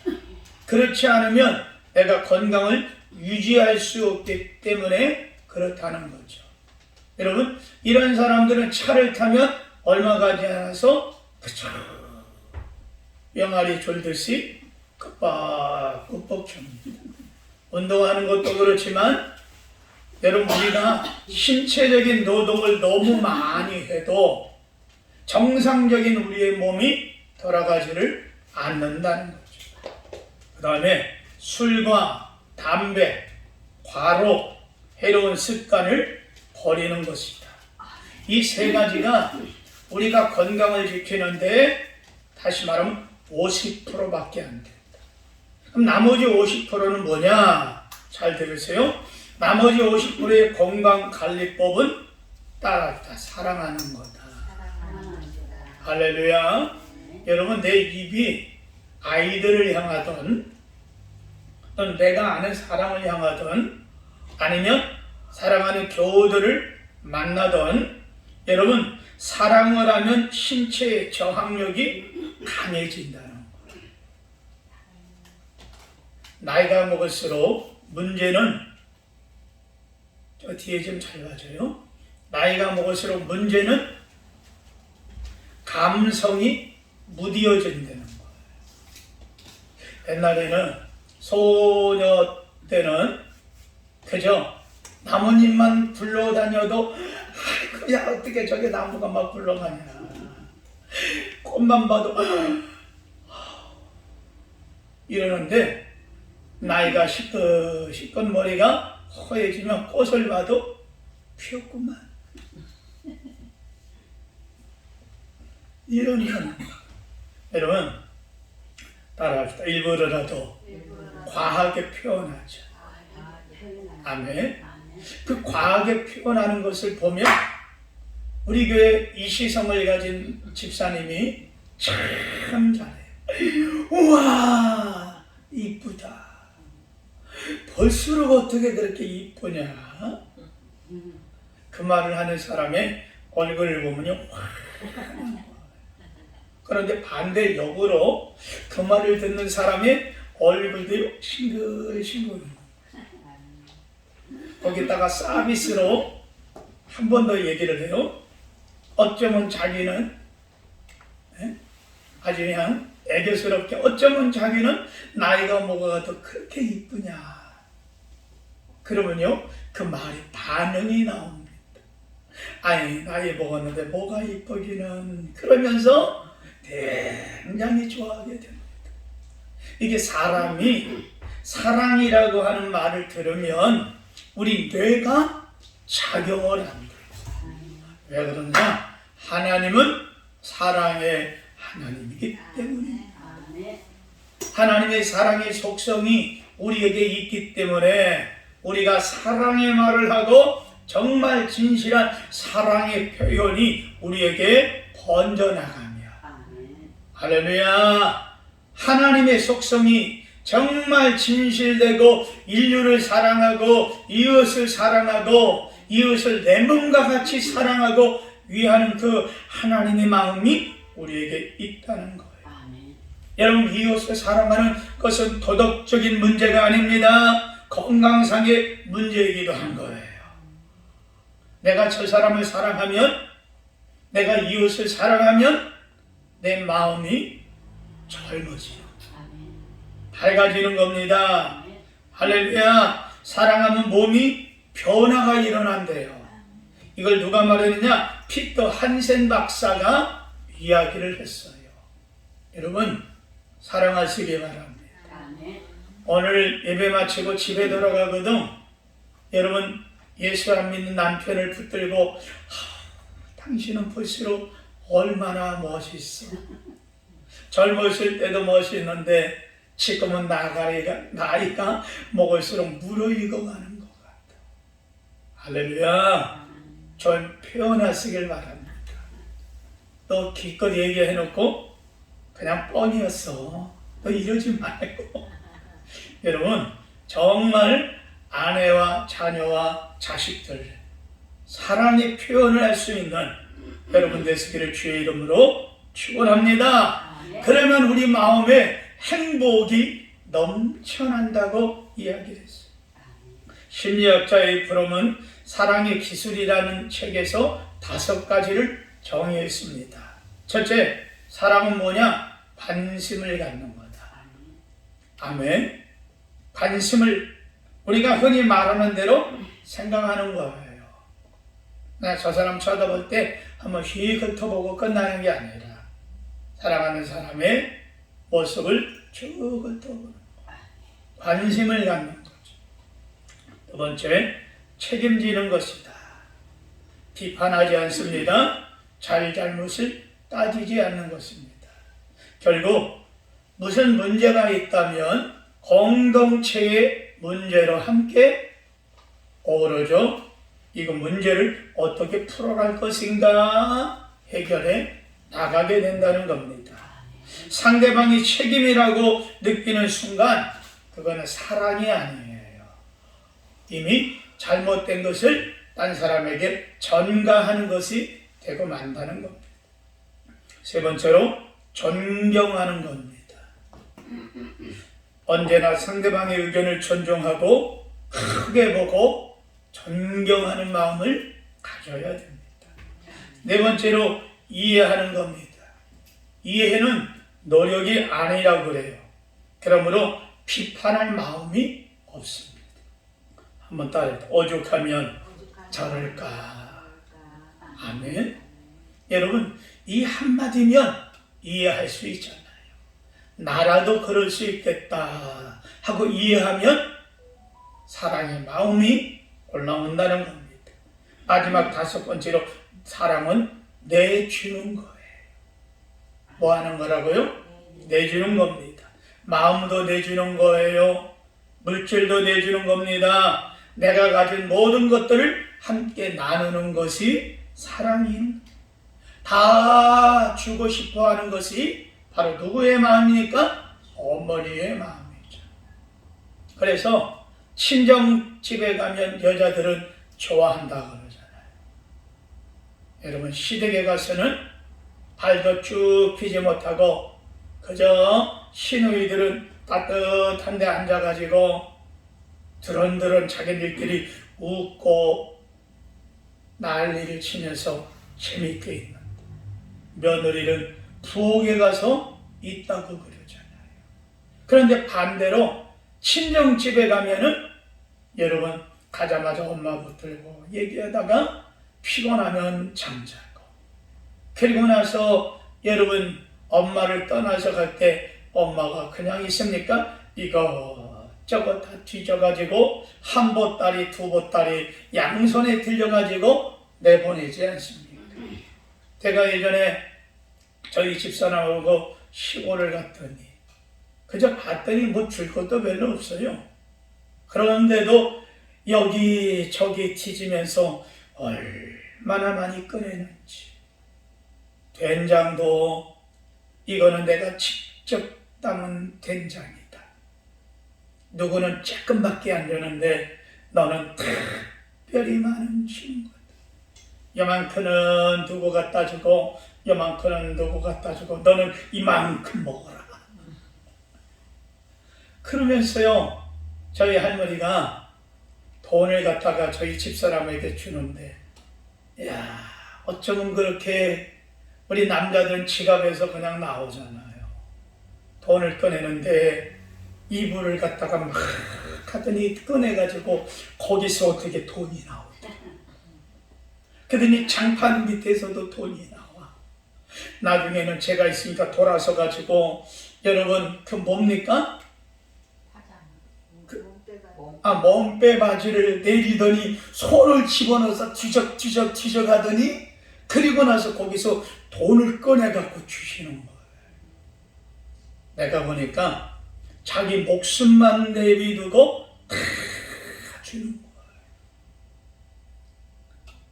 거예요. 그렇지 않으면 내가 건강을 유지할 수 없기 때문에 그렇다는 거죠. 여러분, 이런 사람들은 차를 타면 얼마 가지 않아서 그쵸 병아리 졸듯이 끄뻑끄뻑 줍니다. 운동하는 것도 그렇지만 여러분, 우리가 신체적인 노동을 너무 많이 해도 정상적인 우리의 몸이 돌아가지를 않는다는 거죠. 그 다음에 술과 담배, 과로, 해로운 습관을 버리는 것이다. 이 세 가지가 우리가 건강을 지키는데 다시 말하면 50%밖에 안 된다. 그럼 나머지 50%는 뭐냐? 잘 들으세요. 나머지 50%의 건강관리법은 따라합니다. 사랑하는 거다. 할렐루야. 여러분, 내 입이 아이들을 향하든 또는 내가 아는 사람을 향하든 아니면 사랑하는 교우들을 만나든 여러분, 사랑을 하면 신체의 저항력이 강해진다는 거예요. 나이가 먹을수록 문제는 저 뒤에 좀 잘 봐줘요. 나이가 먹을수록 문제는 감성이 무뎌진다는 거예요. 옛날에는 소녀 때는 그저 나뭇잎만 굴러다녀도 아이고 야 어떻게 저게 나무가 막 굴러가냐, 꽃만 봐도 이러는데 나이가 시끈시끈 머리가 허해지면 꽃을 봐도 피었구만 이러니까 여러분 따라합시다. 일부러라도 과하게 표현하자. 아멘. 그 과하게 표현하는 것을 보면 우리 교회 이시성을 가진 집사님이 참 잘해요. 우와 이쁘다. 볼수록 어떻게 그렇게 이쁘냐. 그 말을 하는 사람의 얼굴을 보면요. 그런데 반대 역으로 그 말을 듣는 사람의 얼굴들이 싱글싱글. 거기다가 서비스로 한 번 더 얘기를 해요. 어쩌면 자기는 아주 그냥 애교스럽게 어쩌면 자기는 나이가 먹어도 그렇게 이쁘냐. 그러면요 그 말이 반응이 나옵니다. 아니 나이 먹었는데 뭐가 이쁘기는, 그러면서 굉장히 좋아하게 됩니다. 이게 사람이 사랑이라고 하는 말을 들으면 우리 뇌가 작용을 합니다. 왜 그러냐? 하나님은 사랑의 하나님이기 때문입니다. 하나님의 사랑의 속성이 우리에게 있기 때문에 우리가 사랑의 말을 하고 정말 진실한 사랑의 표현이 우리에게 번져나가며, 할렐루야, 하나님의 속성이 정말 진실되고 인류를 사랑하고 이웃을 사랑하고 이웃을 내 몸과 같이 사랑하고 위하는 그 하나님의 마음이 우리에게 있다는 거예요. 여러분, 이웃을 사랑하는 것은 도덕적인 문제가 아닙니다. 건강상의 문제이기도 한 거예요. 내가 저 사람을 사랑하면, 내가 이웃을 사랑하면 내 마음이 젊어지고 밝아지는 겁니다. 할렐루야. 사랑하면 몸이 변화가 일어난대요. 이걸 누가 말했느냐? 피터 한센 박사가 이야기를 했어요. 여러분, 사랑하시기 바랍니다. 오늘 예배 마치고 집에 돌아가거든 여러분, 예수 안 믿는 남편을 붙들고 당신은 볼수록 얼마나 멋있어. 젊었을 때도 멋있는데 지금은 나이가 먹을수록 무르익어가는 것 같아. 할렐루야. 좀 표현하시길 바랍니다. 너 기껏 얘기해놓고 그냥 뻥이었어. 너 이러지 말고. 여러분, 정말 아내와 자녀와 자식들 사랑의 표현을 할 수 있는 여러분 되시기를 주의 이름으로 축원합니다. 그러면 우리 마음에 행복이 넘쳐난다고 이야기했어요. 심리학자의 브롬은 사랑의 기술이라는 책에서 5가지를 정의했습니다. 첫째, 사랑은 뭐냐? 관심을 갖는 거다. 아멘. 관심을 우리가 흔히 말하는 대로 생각하는 거예요. 나 저 사람 쳐다볼 때 한번 휙 훑어보고 끝나는 게 아니라 사랑하는 사람의 모습을 쭉 훑어보는 거예요. 관심을 갖는 거죠. 두 번째, 책임지는 것이다. 비판하지 않습니다. 잘잘못을 따지지 않는 것입니다. 결국 무슨 문제가 있다면 공동체의 문제로 함께 어우러져 이거 문제를 어떻게 풀어갈 것인가 해결해 나가게 된다는 겁니다. 상대방이 책임이라고 느끼는 순간 그거는 사랑이 아니에요. 이미 잘못된 것을 딴 사람에게 전가하는 것이 되고 만다는 겁니다. 세 번째로 존경하는 겁니다. 언제나 상대방의 의견을 존중하고 크게 보고 존경하는 마음을 가져야 됩니다. 네 번째로 이해하는 겁니다. 이해는 노력이 아니라고 그래요. 그러므로 비판할 마음이 없습니다. 한번 따라해요. 오죽하면 저럴까. 아멘. 여러분, 이 한마디면 이해할 수 있잖아요. 나라도 그럴 수 있겠다 하고 이해하면 사랑의 마음이 올라온다는 겁니다. 마지막 5번째로 사랑은 내주는 거예요. 뭐 하는 거라고요? 내주는 겁니다. 마음도 내주는 거예요. 물질도 내주는 겁니다. 내가 가진 모든 것들을 함께 나누는 것이 사랑입니다. 다 주고 싶어 하는 것이 바로 누구의 마음입니까? 어머니의 마음이죠. 그래서 친정집에 가면 여자들은 좋아한다 그러잖아요. 여러분, 시댁에 가서는 발도 쭉 피지 못하고 그저 시누이들은 따뜻한 데 앉아가지고 드런드런 자기들끼리 웃고 난리를 치면서 재밌게 있는데 며느리는 부엌에 가서 있다고 그러잖아요. 그런데 반대로 친정집에 가면은 여러분 가자마자 엄마 붙들고 얘기하다가 피곤하면 잠자고, 그리고 나서 여러분 엄마를 떠나서 갈 때 엄마가 그냥 있습니까? 이것저것 다 뒤져가지고 한 보따리 두 보따리 양손에 들려가지고 내보내지 않습니까? 제가 예전에 저희 집사람하고 시골을 갔더니 그저 봤더니 뭐 줄 것도 별로 없어요. 그런데도 여기저기 뒤지면서 얼마나 많이 꺼내는지. 된장도 이거는 내가 직접 담은 된장이다. 누구는 조금밖에 안 주는데 너는 특별히 많은 친구다. 요만큼은 누구 갖다 주고 요만큼은 누구 갖다 주고 너는 이만큼 먹어라. 그러면서요, 저희 할머니가 돈을 갖다가 저희 집사람에게 주는데, 야, 어쩌면 그렇게 우리 남자들은 지갑에서 그냥 나오잖아요. 돈을 꺼내는데 이불을 갖다가 막 하더니 꺼내가지고 거기서 어떻게 돈이 나오다. 그러더니 장판 밑에서도 돈이 나와. 나중에는 제가 있으니까 돌아서 가지고 여러분 그 뭡니까? 몸빼 바지를 내리더니 손을 집어넣어서 뒤적 하더니 그리고 나서 거기서 돈을 꺼내갖고 주시는 거예요. 내가 보니까 자기 목숨만 내비두고 다 주는 거예요.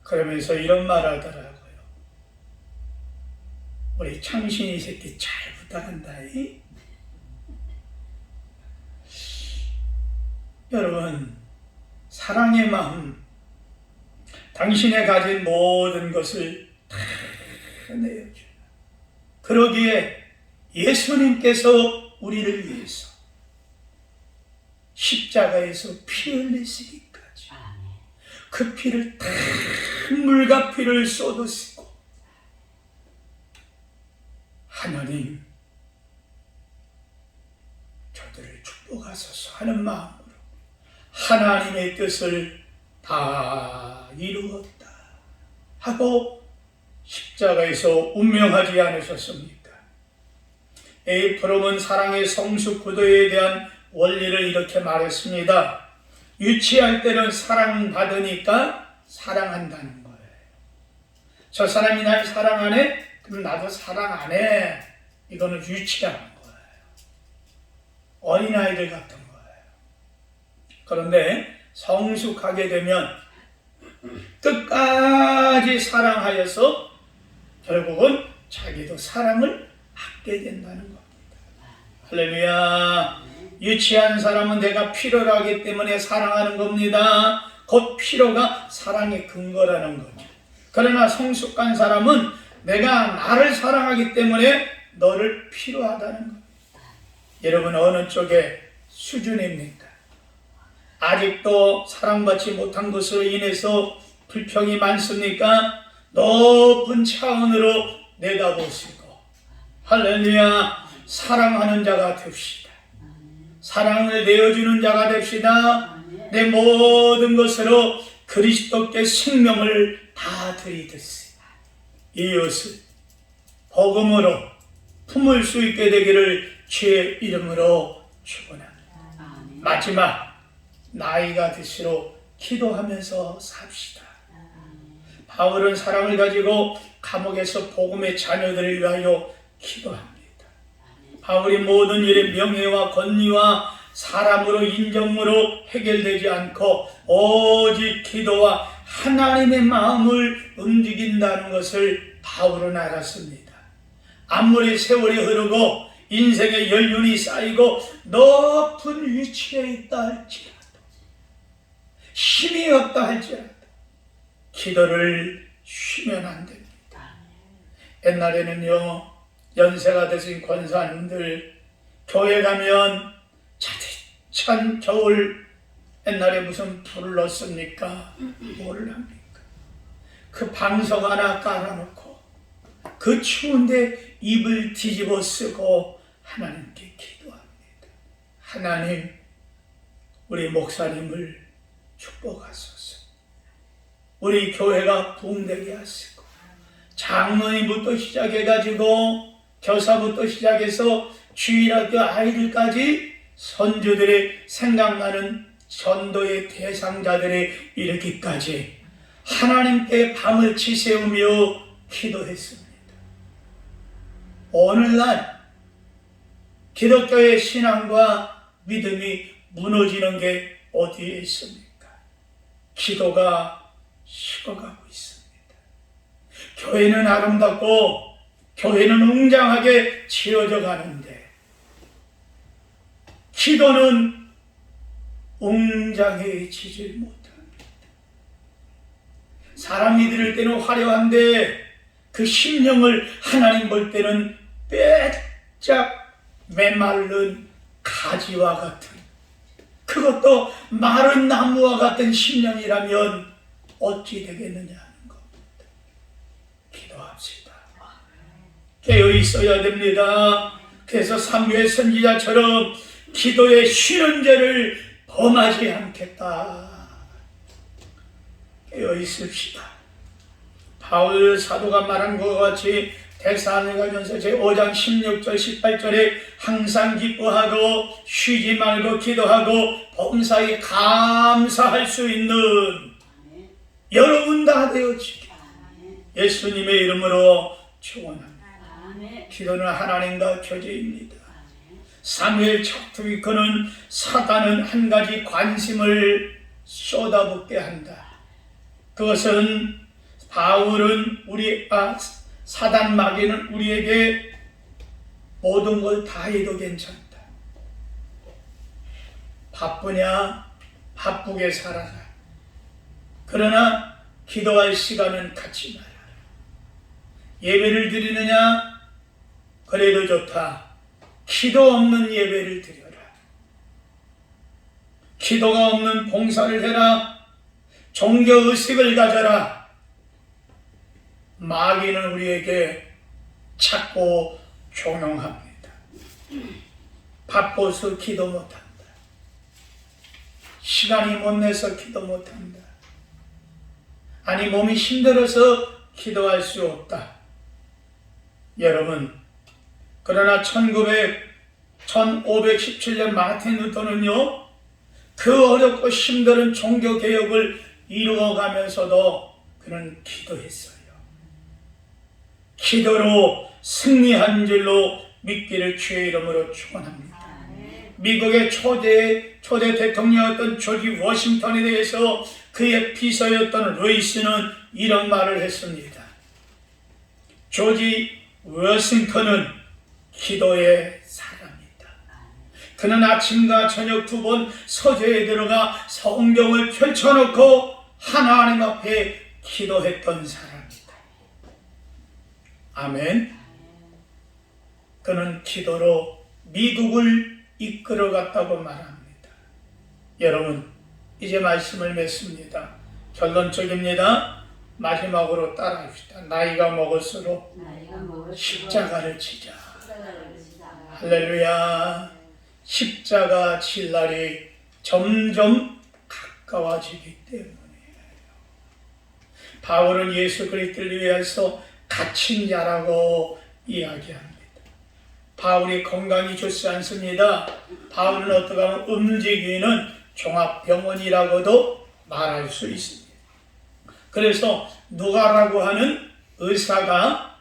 그러면서 이런 말 하더라고요. 우리 창신이 새끼 잘 부탁한다. 여러분, 사랑의 마음, 당신의 가진 모든 것을 다 내어주라. 그러기에 예수님께서 우리를 위해서 십자가에서 피 흘리시기까지 그 피를 다 물과 피를 쏟으시고, 하나님 저들을 축복하소서 하는 마음으로 하나님의 뜻을 다 이루었다 하고 십자가에서 운명하지 않으셨습니까? 에이프롬은 사랑의 성수 구도에 대한 원리를 이렇게 말했습니다. 유치할 때는 사랑받으니까 사랑한다는 거예요. 저 사람이 날 사랑하네? 그럼 나도 사랑 안 해. 이거는 유치하는 거예요. 어린아이들 같은 거예요. 그런데 성숙하게 되면 끝까지 사랑하여서 결국은 자기도 사랑을 받게 된다는 겁니다. 할렐루야. 유치한 사람은 내가 필요로 하기 때문에 사랑하는 겁니다. 곧 필요가 사랑의 근거라는 거죠. 그러나 성숙한 사람은 내가 나를 사랑하기 때문에 너를 필요하다는 겁니다. 여러분 어느 쪽의 수준입니까? 아직도 사랑받지 못한 것으로 인해서 불평이 많습니까? 높은 차원으로 내다보시고 할렐루야, 사랑하는 자가 됩시다. 사랑을 내어주는 자가 됩시다. 내 모든 것으로 그리스도께 생명을 다 들이댔으니 이것을 복음으로 품을 수 있게 되기를 주의 이름으로 축원합니다. 마지막, 나이가 드시러 기도하면서 삽시다. 바울은 사랑을 가지고 감옥에서 복음의 자녀들을 위하여 기도합니다. 바울이 모든 일의 명예와 권위와 사람으로 인정으로 해결되지 않고 오직 기도와 하나님의 마음을 움직인다는 것을 바울은 알았습니다. 아무리 세월이 흐르고 인생의 연륜이 쌓이고 높은 위치에 있다 할지라도, 힘이 없다 할지라도 기도를 쉬면 안 됩니다. 옛날에는요, 연세가 드신 권사님들 교회 가면 차디찬 겨울, 옛날에 무슨 불을 넣습니까? 뭘 합니까? 그 방석 하나 깔아놓고 그 추운데 입을 뒤집어 쓰고 하나님께 기도합니다. 하나님, 우리 목사님을 축복하소서. 우리 교회가 부흥되게 하시고 장로님부터 시작해가지고 교사부터 시작해서 주일학교 아이들까지 선조들의 생각나는 전도의 대상자들의 이르기까지 하나님께 밤을 치새우며 기도했습니다. 오늘날 기독교의 신앙과 믿음이 무너지는 게 어디에 있습니까? 기도가 식어가고 있습니다. 교회는 아름답고 교회는 웅장하게 지어져 가는데 기도는 웅장해지질 못합니다. 사람이 들을 때는 화려한데 그 심령을 하나님 볼 때는 빼짝 메마른 가지와 같은, 그것도 마른 나무와 같은 심령이라면 어찌 되겠느냐 하는 겁니다. 기도합시다. 깨어 있어야 됩니다. 그래서 삼위의 선지자처럼 기도의 쉬는 죄를 범하지 않겠다. 깨어 있읍시다. 바울 사도가 말한 것과 같이 데살로니가전서 제5장 16절 18절에 항상 기뻐하고 쉬지 말고 기도하고 범사에 감사할 수 있는 여러분 다 되어지게 예수님의 이름으로 축원합니다. 기도는 하나님과 교제입니다. 사무엘 척투기커는 사단은 한 가지 관심을 쏟아붓게 한다. 그것은 바울은 사단 마귀는 우리에게 모든 걸 다 해도 괜찮다. 바쁘냐? 바쁘게 살아라. 그러나 기도할 시간은 갖지 말아라. 예배를 드리느냐? 그래도 좋다. 기도 없는 예배를 드려라. 기도가 없는 봉사를 해라. 종교의식을 가져라. 마귀는 우리에게 찾고 종용합니다. 바빠서 기도 못한다. 시간이 못 내서 기도 못한다. 아니 몸이 힘들어서 기도할 수 없다. 여러분, 그러나 1517년 마틴 루터는요, 그 어렵고 힘든 종교개혁을 이루어가면서도 그는 기도했어요. 기도로 승리한 줄로 믿기를 주의 이름으로 축원합니다. 미국의 초대 대통령이었던 조지 워싱턴에 대해서 그의 비서였던 루이스는 이런 말을 했습니다. 조지 워싱턴은 기도의 사람이다. 그는 아침과 저녁 2번 서재에 들어가 성경을 펼쳐놓고 하나님 앞에 기도했던 사람이다. 아멘. 그는 기도로 미국을 이끌어갔다고 말합니다. 여러분, 이제 말씀을 맺습니다. 결론적입니다. 마지막으로 따라합시다. 나이가 먹을수록 십자가를 지자. 할렐루야. 십자가 질 날이 점점 가까워지기 때문이에요. 바울은 예수 그리스도를 위해서 갇힌 자라고 이야기합니다. 바울이 건강이 좋지 않습니다. 바울은 어떻게 하면 움직이는 종합병원이라고도 말할 수 있습니다. 그래서 누가라고 하는 의사가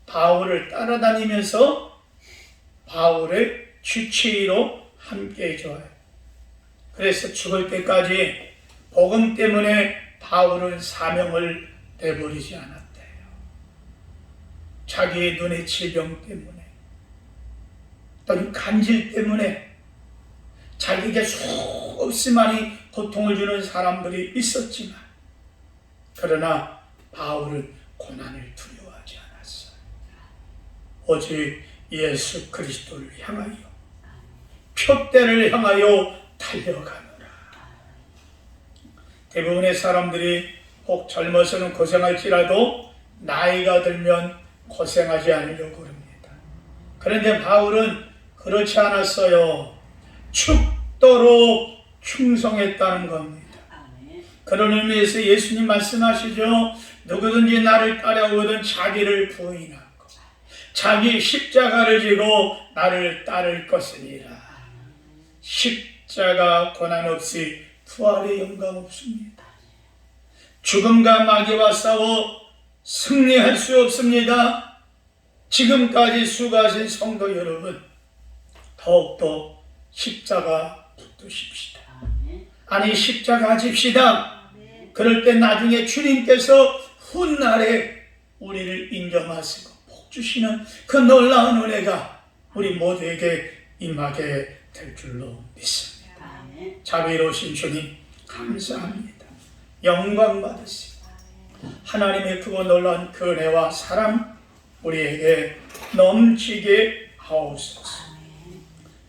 바울을 따라다니면서 바울의 주치의로 함께 해줘요. 그래서 죽을 때까지 복음 때문에 바울은 사명을 내버리지 않았대요. 자기의 눈의 질병 때문에, 또는 간질 때문에 자기에게 수없이 많이 고통을 주는 사람들이 있었지만, 그러나 바울은 고난을 두려워하지 않았어요. 오직 예수 그리스도를 향하여, 표대를 향하여 달려가노라. 대부분의 사람들이 혹 젊어서는 고생할지라도 나이가 들면 고생하지 않으려고 합니다. 그런데 바울은 그렇지 않았어요. 죽도록 충성했다는 겁니다. 그런 의미에서 예수님 말씀하시죠. 누구든지 나를 따라오거든 자기를 부인하고 자기 십자가를 지고 나를 따를 것이니라. 십자가 고난 없이 부활의 영광 없습니다. 죽음과 마귀와 싸워 승리할 수 없습니다. 지금까지 수고하신 성도 여러분, 더욱더 십자가 붙드십시다. 아니 십자가 집시다. 그럴 때 나중에 주님께서 훗날에 우리를 인정하시고 복 주시는 그 놀라운 은혜가 우리 모두에게 임하게 될 줄로 믿습니다. 자비로우신 주님 감사합니다. 영광 받으시고 하나님의 크고 놀라운 그 은혜와 사랑 우리에게 넘치게 하옵소서.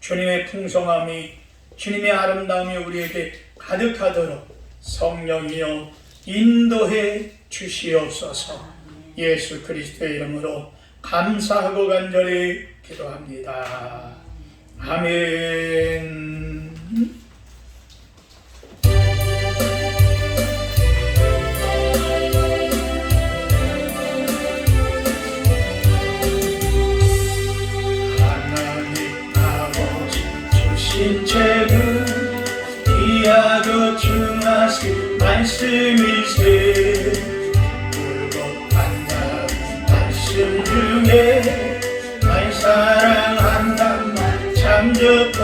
주님의 풍성함이 주님의 아름다움이 우리에게 가득하도록 성령이여 인도해 주시옵소서. 예수 그리스도의 이름으로 감사하고 간절히 기도합니다. 아멘. 하나님 아버지 주신 책은 귀하고 중하신 말씀이세. 굵고 반다운 말씀 중에 날 사랑한단 말 참 좋고